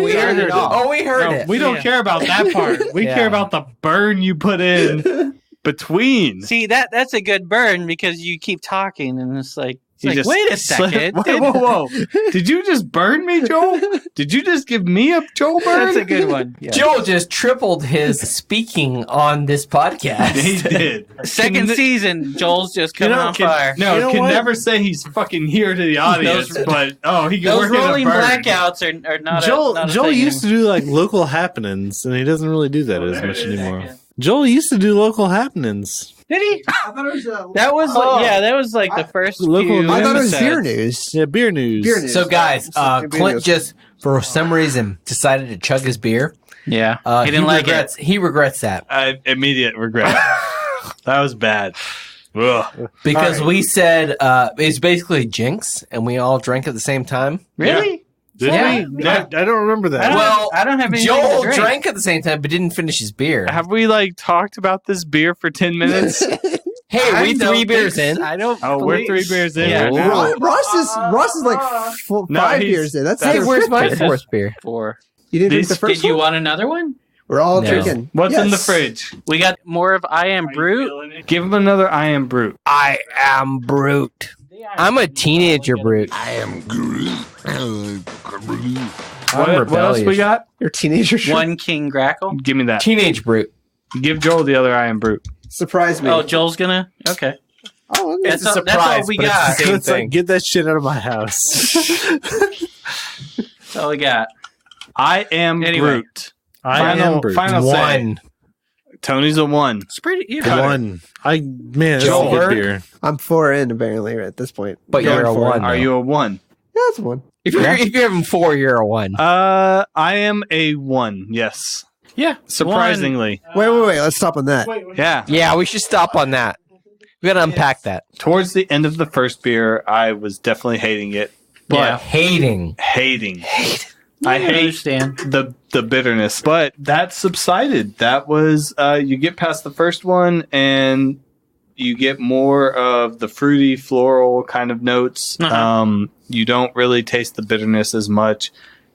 we heard it all. Oh, we heard it. We don't care about that part. We care about the burn you put in between. See, that's a good burn because you keep talking and it's like, wait a second. Whoa. Did you just burn me, Joel? Did you just give me a Joel burn? That's a good one. Yeah. Joel just tripled his speaking on this podcast. He did. Second season, Joel's just coming on fire. Can never say he's fucking here to the audience, but he can those work rolling in a burn. blackouts are not Joel not a Joel thing used to do like local happenings, and he doesn't really do that as much anymore. Joel used to do local happenings. Did he? I thought it was that was like the first local. I thought it was beer news. Yeah, beer news. So, guys, Clint just, for some reason, decided to chug his beer. Yeah. He didn't like it. He regrets that. Immediate regret. That was bad. Ugh. Because we said it's basically Jinx, and we all drank at the same time. Really? Did we? I don't remember that. I don't have any. Joel drank at the same time, but didn't finish his beer. Have we talked about this beer for 10 minutes? Hey, we 3 beers in. I don't. We're 3 beers in. Yeah. Right now. Ross is like 5 beers in. That's where's my 4th beer? 4. You didn't drink the first Did you one? want another one? We're all drinking. What's in the fridge? We got more of I Am Brut. Give him another I Am Brut. I am Brut. I'm a teenager Brut. I am Groot. What else we got? Your teenager shirt. One King Grackle. Give me that. Teenage Brut. Give Joel the other I Am Brut. Surprise me. Oh, Joel's gonna. Okay. Oh, okay. It's a surprise. That's all we but got. It's the same It's like, thing. get that shit out of my house. That's all we got. I Am Anyway. Brut. I am Brut. Final say. 1. Tony's a 1. It's pretty. You One. That's Joel a good Bird? beer. I'm 4 in apparently at this point. But you're a 1. Are you a 1? Yeah, that's 1. If you're having 4, you're a 1. I am a 1. Yes. Yeah. Surprisingly. Wait. Let's stop on that. Yeah. Yeah, we should stop on that. We gotta unpack that. Towards the end of the first beer, I was definitely hating it. But Yeah. hating. I hate understand. the bitterness, but that subsided. That was you get past the first one and you get more of the fruity floral kind of notes. You don't really taste the bitterness as much,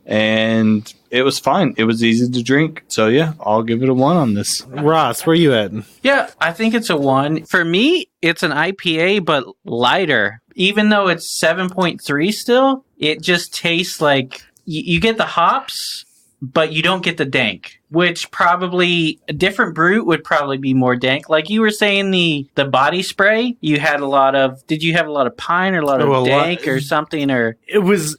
and it was fine. It was easy to drink. So yeah, I'll give it a 1 on this. Ross, where you at? Yeah, I think it's a 1. For me, it's an IPA, but lighter. Even though it's 7.3 still, it just tastes like you get the hops, but you don't get the dank, which probably a different Brut would probably be more dank. Like you were saying, the body spray, you had a lot of, did you have a lot of pine or a lot of dank or something? Or It was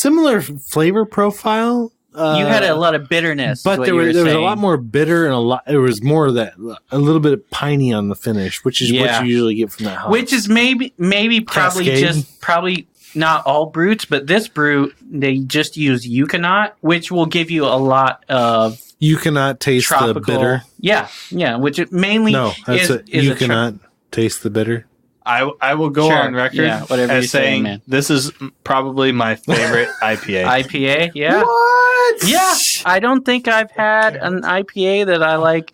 similar flavor profile. You had a lot of bitterness, but there was a lot more bitter and there was more of that, a little bit of piney on the finish, which is what you usually get from that hop. Which is probably Cascade. probably not all Bruts, but this Brut, they just use Euconaut, which will give you a lot of you cannot taste tropical, the bitter. Yeah, which it mainly you cannot taste the bitter. I will go on record as saying man. This is probably my favorite IPA. IPA, yeah. What? Yeah, I don't think I've had an IPA that I like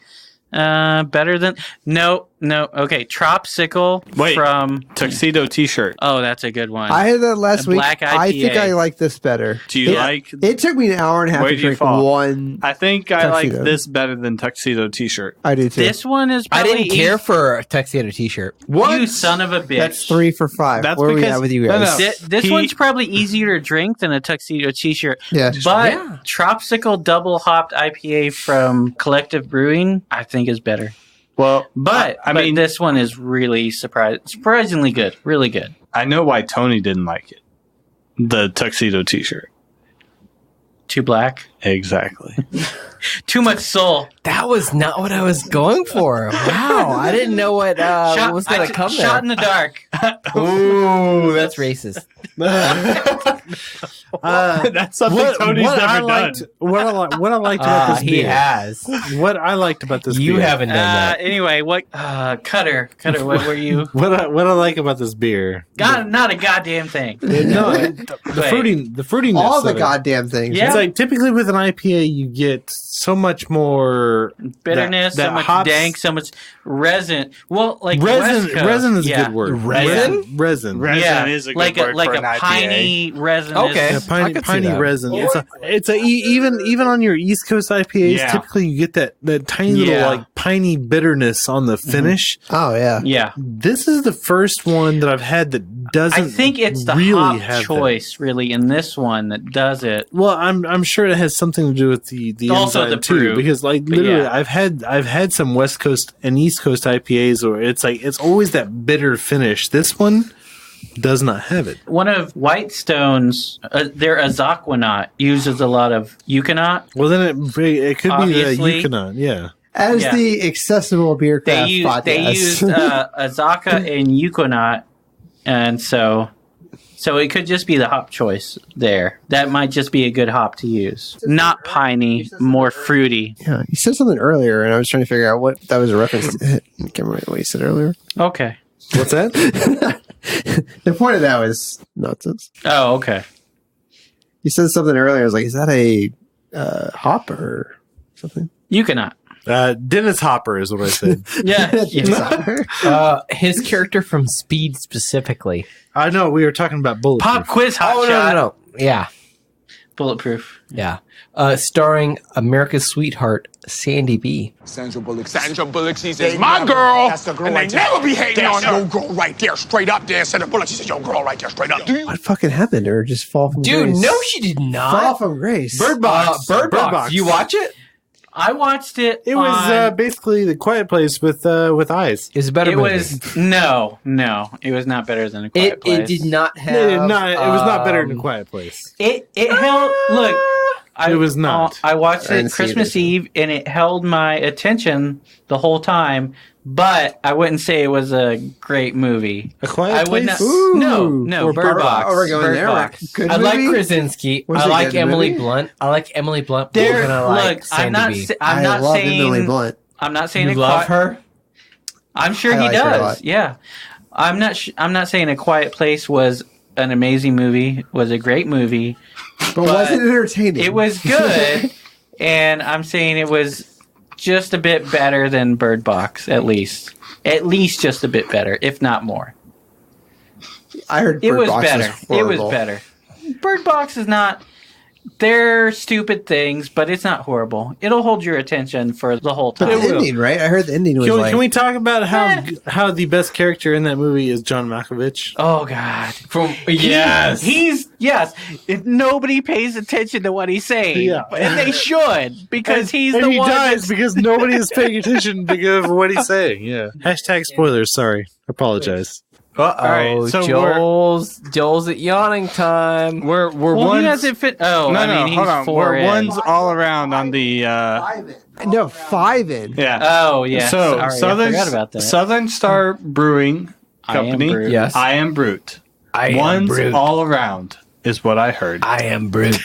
better than. No, No, okay. Tropsicle from Tuxedo T-shirt. Oh, that's a good one. I had that last week. Black IPA. I think I like this better. Do you like? It took me an hour and a half Where to do you drink fall? one. I think I like Tuxedo. this better than Tuxedo T-shirt. I do too. This one is I probably didn't care for a tuxedo T-shirt. What? You son of a bitch. That's 3 for 5. That's Where are we because- at with you no, guys? no. This one's probably easier to drink than a Tuxedo T-shirt. Yeah. But Tropsicle Double Hopped IPA from Collective Brewing, I think is better. Well, But I mean, this one is really surprisingly good. Really good. I know why Tony didn't like it. The Tuxedo T-shirt. Too black. Exactly. Too much soul. That was not what I was going for. Wow, I didn't know what was going to come Shot in there. the dark. Ooh, that's racist. That's something Tony's never done. What I liked about this He beer. has. What I liked about this You beer. haven't done that. Anyway, what Cutter, what were you? What I like about this beer. Not a goddamn thing. No, the fruitiness. All the of it. goddamn things. Yeah. It's like typically with an IPA, you get so much more Bitterness, that so much hops- dank, so much resin. Well, like resin. West Coast, Resin is yeah. a good word. Resin? Resin. Resin is a good like word like for a an IPA. piney resin. Okay. Yeah, I could see piney that. resin. It's a even on your East Coast IPAs. Yeah. Typically, you get that tiny little Yeah. like piney bitterness on the finish. Oh, yeah. Yeah, This is the first one that I've had that doesn't. I think it's the really hop have choice really in this one that does it. That. Well, I'm sure it has something to do with the Also enzyme the too, brew. because like But literally, yeah. I've had some West Coast and East Coast IPAs where it's like it's always that bitter finish. This one does not have it. One of Whitestone's, their Azaquanot uses a lot of Euconaut. Well, then it could Obviously. be the Euconaut, yeah. As Yeah. the accessible beer They craft use podcast. they used Azaka and Euconaut, and so it could just be the hop choice there. That might just be a good hop to use. Not piney, more fruity. Yeah, you said something earlier, and I was trying to figure out what that was a reference to. I can't remember what you said earlier. Okay. What's that? The point of that was nonsense. Oh, okay. You said something earlier. I was like, is that a hop or something? Euconaut. Dennis Hopper is what I said. Yeah. His character from Speed specifically. I know we were talking about Bulletproof. Pop quiz hot Oh, shot. no. Yeah. Bulletproof. Yeah. Starring America's sweetheart, Sandy B. Sandra Bullock, she says, my girl. That's the girl and right they never be hating on her. Your girl right there, straight up there. Sandra Bullock, she says, your girl right there, straight up. What fucking happened? Or just fall from Dude, grace? no, she did not. Fall from grace. Bird Box. Bird Box. You watch it? I watched it. It was basically The Quiet Place with eyes. It's a better It movie. was no. It was not better than a Quiet Place. It did not have. It was not better than A Quiet Place. It held. Look, It was not. I watched I it didn't see it Christmas either. Eve, and it held my attention the whole time. But I wouldn't say it was a great movie. A Quiet I would Place? not. No, Or Bird Box. Oh, we're going Bird there. Box. Good I like movie? Krasinski. Was I it a like good Emily movie? Blunt. I like Emily Blunt. There, more than I like look, Sandy B. I'm I not love saying. Emily Blunt. I'm not saying You a love quiet, her? I'm sure I he like her a does. lot. Yeah, I'm not. I'm not saying A Quiet Place was an amazing movie. Was a great movie. But was it entertaining? It was good, and I'm saying it was just a bit better than Bird Box, at least. At least just a bit better, if not more. I heard It Bird was Box better. is It was horrible. better. Bird Box is not. They're stupid things, but it's not horrible. It'll hold your attention for the whole But time. the ending, right? I heard the ending was like... Can we talk about how the best character in that movie is John Malkovich? Oh God! Yes. He's yes. If nobody pays attention to what he's saying, Yeah. and they should because he's and the he one. dies That's, because nobody is paying attention because of what he's saying. Yeah. Hashtag spoilers. Sorry. Apologize. Uh-oh. All right, so Joel's at yawning time. We're well, ones. he hasn't fit. Oh, no, I mean, no, he's hold on. 4 We're in. ones all around on the. No, 5 in. Yeah. Oh yeah. So Sorry, I forgot about that. Southern Star Brewing I Am Company. Brut. Yes. I am Brut. I am Ones Brut. all around is what I heard. I am Brute.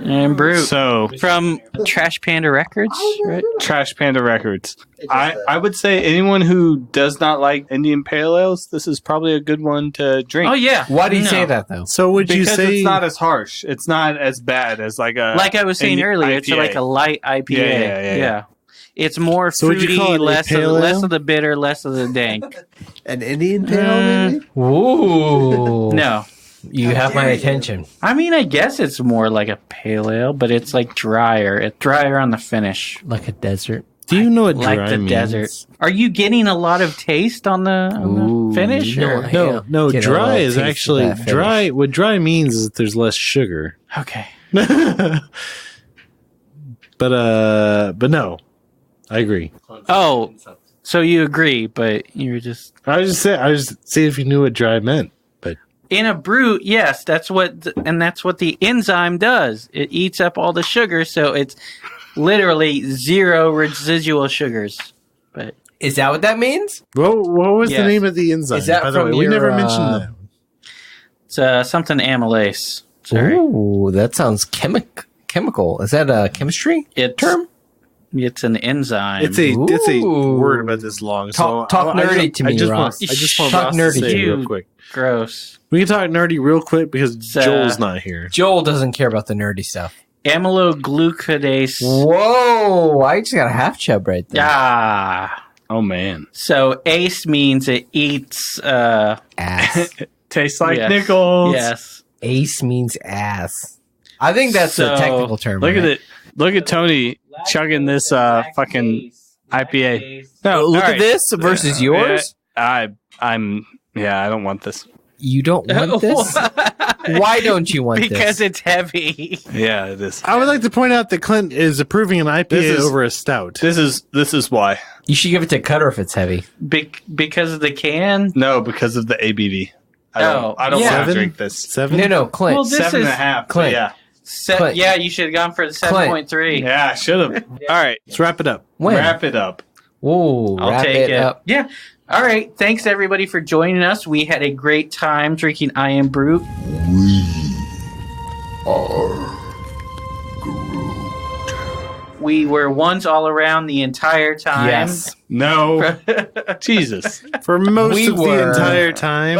And Brut So from Trash Panda Records, right? Trash Panda Records. I would say anyone who does not like Indian Pale Ales, this is probably a good one to drink. Oh yeah. Why do you No. say that though? So would you Because say it's not as harsh. It's not as bad as like a Like I was saying an earlier, it's IPA. like a light IPA. Yeah. It's more So would you fruity, call it a less pale ale? of the bitter, less of the dank. An Indian pale ale, maybe? Ooh. No. You have my attention. I mean, I guess it's more like a pale ale, but it's like drier. It's drier on the finish. Like a desert. Do you know what dry Like the means? desert. Are you getting a lot of taste on the finish? you know or- what? No, no. Get a Dry little is taste of actually that finish. dry. What dry means is that there's less sugar. Okay. But no, I agree. Oh, so you agree, but you're just I was just seeing if you knew what dry meant. But in a brute. Yes, that's what the enzyme does. It eats up all the sugar, so it's literally zero residual sugars. But Is that what that means? what was Yes. the name of the enzyme? Is that by the from way, we your, never mentioned that. it's something amylase. Sorry, Ooh, that sounds chemical. Is that a chemistry term? It's an enzyme. It's a Ooh. word about this long. Talk so nerdy to me, Ross. I just want Talk Ross nerdy to say to it you. real quick. Gross. We can talk nerdy real quick because Joel's not here. Joel doesn't care about the nerdy stuff. Amyloglucodase. Whoa! I just got a half chub right there. Ah. Oh man, So ACE means it eats. Ass. tastes like Yes. nickels. Yes. Ace means ass. I think that's So, a technical term. Look right? at it. Look at Tony chugging this fucking IPA. No, Look all at right. this versus yours. I don't want this. You don't want this? Why don't you want Because this? it's heavy. Yeah, it is. I would like to point out that Clint is approving an IPA This is- over a stout. This is why. You should give it to Cutter if it's heavy. Because of the can. No, because of the ABV. I don't yeah. want to Seven? drink this. 7? No, Clint. Well, this 7.5. Clint. Yeah. Clint. Yeah, you should have gone for the 7.3. Yeah, I should have. All right. Let's wrap it up. When? Wrap it up. Ooh, I'll wrap take it. up. Yeah. All right. Thanks everybody for joining us. We had a great time drinking I Am Brut. We were ones all around the entire time. Yes. No. Jesus. For most We of were- the entire time.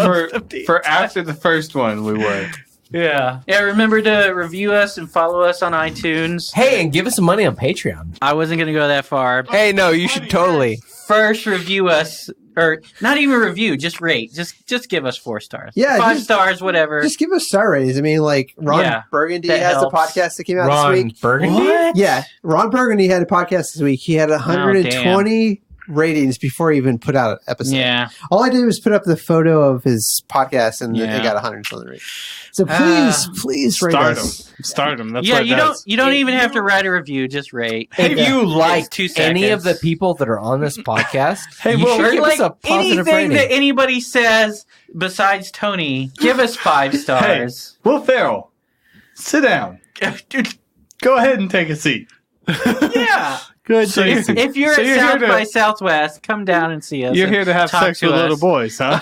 For after the first one, we were. Yeah. Yeah, remember to review us and follow us on iTunes. Hey, and give us some money on Patreon. I wasn't going to go that far. Hey, no, you should totally. First review us, or not even review, just rate. Just give us 4 stars. Yeah, 5 just- stars, whatever. Just give us star ratings. I mean, like Ron Yeah, Burgundy that has helps. a podcast that came out Ron this week. Burgundy? Yeah, Ron Burgundy had a podcast this week. He had 120 ratings before he even put out an episode. Yeah. All I did was put up the photo of his podcast, and Yeah. it got 100 something ratings. So please rate us. Stardom. That's Yeah, what it you does. don't even have to write a review, just rate. If you like 2 any of the seconds. people that are on this podcast, Hey, you well, should Or give like us a positive anything rating. that anybody says besides Tony, give us 5 stars. Will Ferrell, sit down. Go ahead and take a seat. Yeah. Good. So Tasty. If you're So at you're South here to- by Southwest, come down and see us. You're and here to have talk sex to with us. little boys, huh?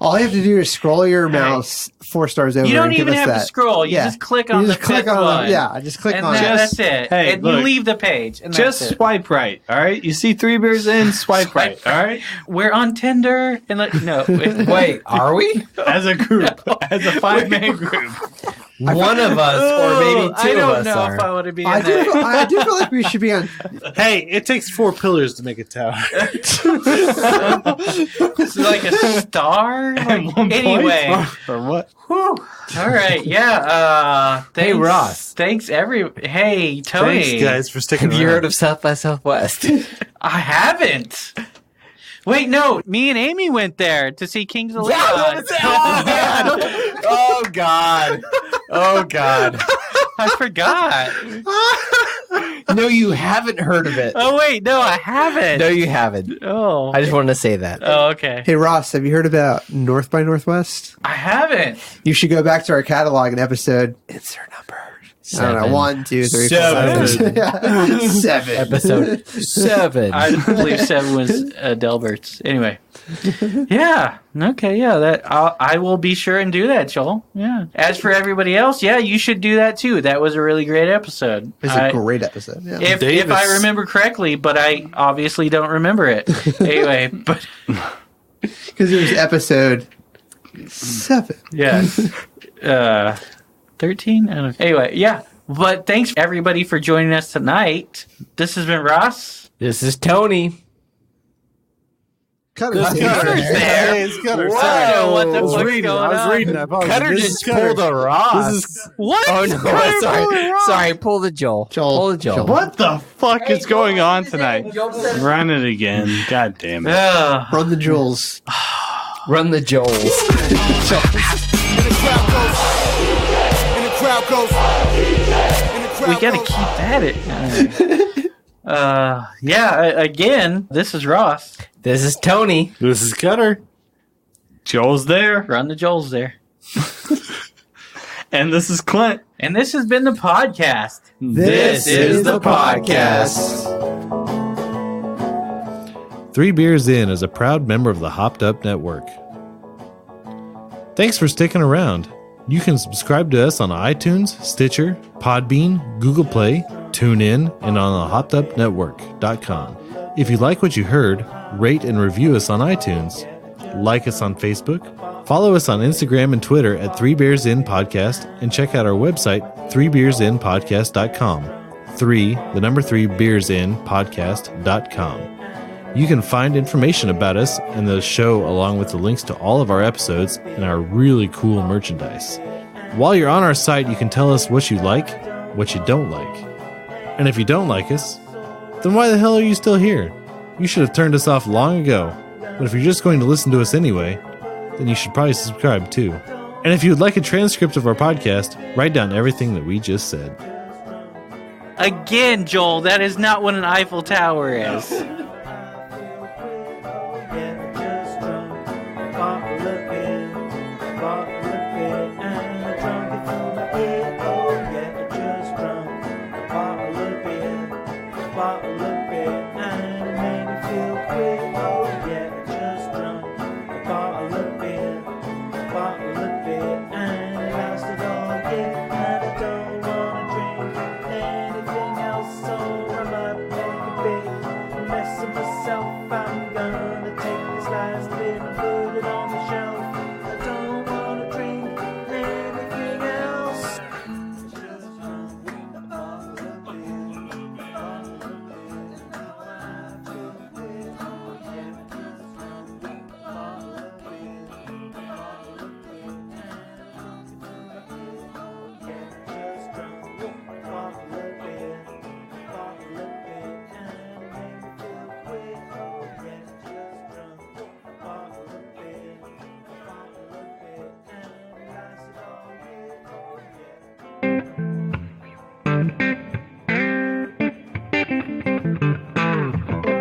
All you have to do is scroll your mouse 4 stars over. You don't and give even us have that. to scroll. You Yeah. just click You on just the click fifth on one. it. Yeah, just click And on it. that's it. Hey, and look. you leave the page. And Just that's it. swipe right, all right? You see 3 beers in, swipe right, all right? We're on Tinder. And no. Wait, are we? As a group, as a 5-man group. One of us, or maybe I two don't of us know are. if I want to be in I that. do feel like we should be on. Hey, it takes 4 pillars to make a tower. It's like a star. Like, 1 anyway. point? Or what? Whew. All right. Yeah. Thanks, Hey, Ross. Thanks Hey, Tony. Thanks, guys, for sticking Have around. you heard of South by Southwest? I haven't. Wait, no. Me and Amy went there to see Kings of Leon. Oh God! Oh God! I forgot. No, you haven't heard of it. Oh wait, no, I haven't. No, you haven't. Oh. I just wanted to say that. Oh, okay. Hey Ross, have you heard about North by Northwest? I haven't. You should go back to our catalog and episode. Insert number. I don't know. 1, 2, 3, 4, 5, 6. Yeah. 7. Episode 7. I believe 7 was Delbert's. Anyway. Yeah. Okay. Yeah. That I will be sure and do that, Joel. Yeah. As for everybody else, yeah, you should do that too. That was a really great episode. It's a great episode. Yeah. If I remember correctly, but I obviously don't remember it. Anyway, but Because it was episode 7. yeah. 13? I don't know. Anyway, yeah. But thanks everybody for joining us tonight. This has been Ross. This is Tony. Cutter's there. Hey, it's Cutter. Whoa, Sorry. what the I was fuck's reading. going I was on? reading. I apologize. Cutter This just is Cutter. pulled a Ross. This is What? Oh no! Sorry. Pull the Joel. Pull the Joel. What the fuck is going on tonight? Run it again. God damn it. Run the jewels. Run the Joels. We gotta keep at it. Again, this is Ross. This is Tony. This is Cutter. Joel's there. Run the Joel's there. And this is Clint. And this has been the podcast. This is the podcast. 3 Beers In is a proud member of the Hopped Up Network. Thanks for sticking around. You can subscribe to us on iTunes, Stitcher, Podbean, Google Play, TuneIn, and on the hoppedupnetwork.com. If you like what you heard, rate and review us on iTunes. Like us on Facebook. Follow us on Instagram and Twitter at 3 Beers In Podcast, and check out our website, 3beersinpodcast.com. 3 beersinpodcast.com. You can find information about us and the show along with the links to all of our episodes and our really cool merchandise. While you're on our site, you can tell us what you like, what you don't like. And if you don't like us, then why the hell are you still here? You should have turned us off long ago. But if you're just going to listen to us anyway, then you should probably subscribe too. And if you would like a transcript of our podcast, write down everything that we just said. Again, Joel, that is not what an Eiffel Tower is.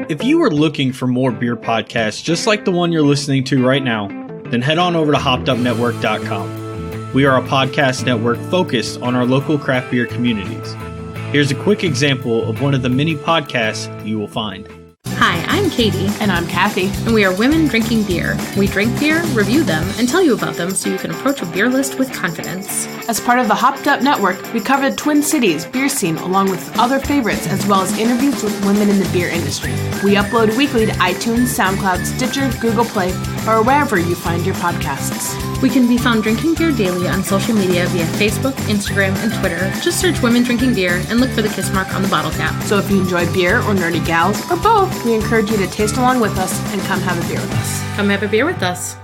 If you are looking for more beer podcasts just like the one you're listening to right now, then head on over to hoppedupnetwork.com. We are a podcast network focused on our local craft beer communities. Here's a quick example of one of the many podcasts you will find. Hi, I'm Katie. And I'm Kathy. And we are women drinking beer. We drink beer, review them, and tell you about them so you can approach a beer list with confidence. As part of the Hopped Up Network, we cover the Twin Cities beer scene along with other favorites as well as interviews with women in the beer industry. We upload weekly to iTunes, SoundCloud, Stitcher, Google Play, or wherever you find your podcasts. We can be found drinking beer daily on social media via Facebook, Instagram, and Twitter. Just search Women Drinking Beer and look for the kiss mark on the bottle cap. So if you enjoy beer or nerdy gals, or both, we encourage you to taste along with us and come have a beer with us. Come have a beer with us.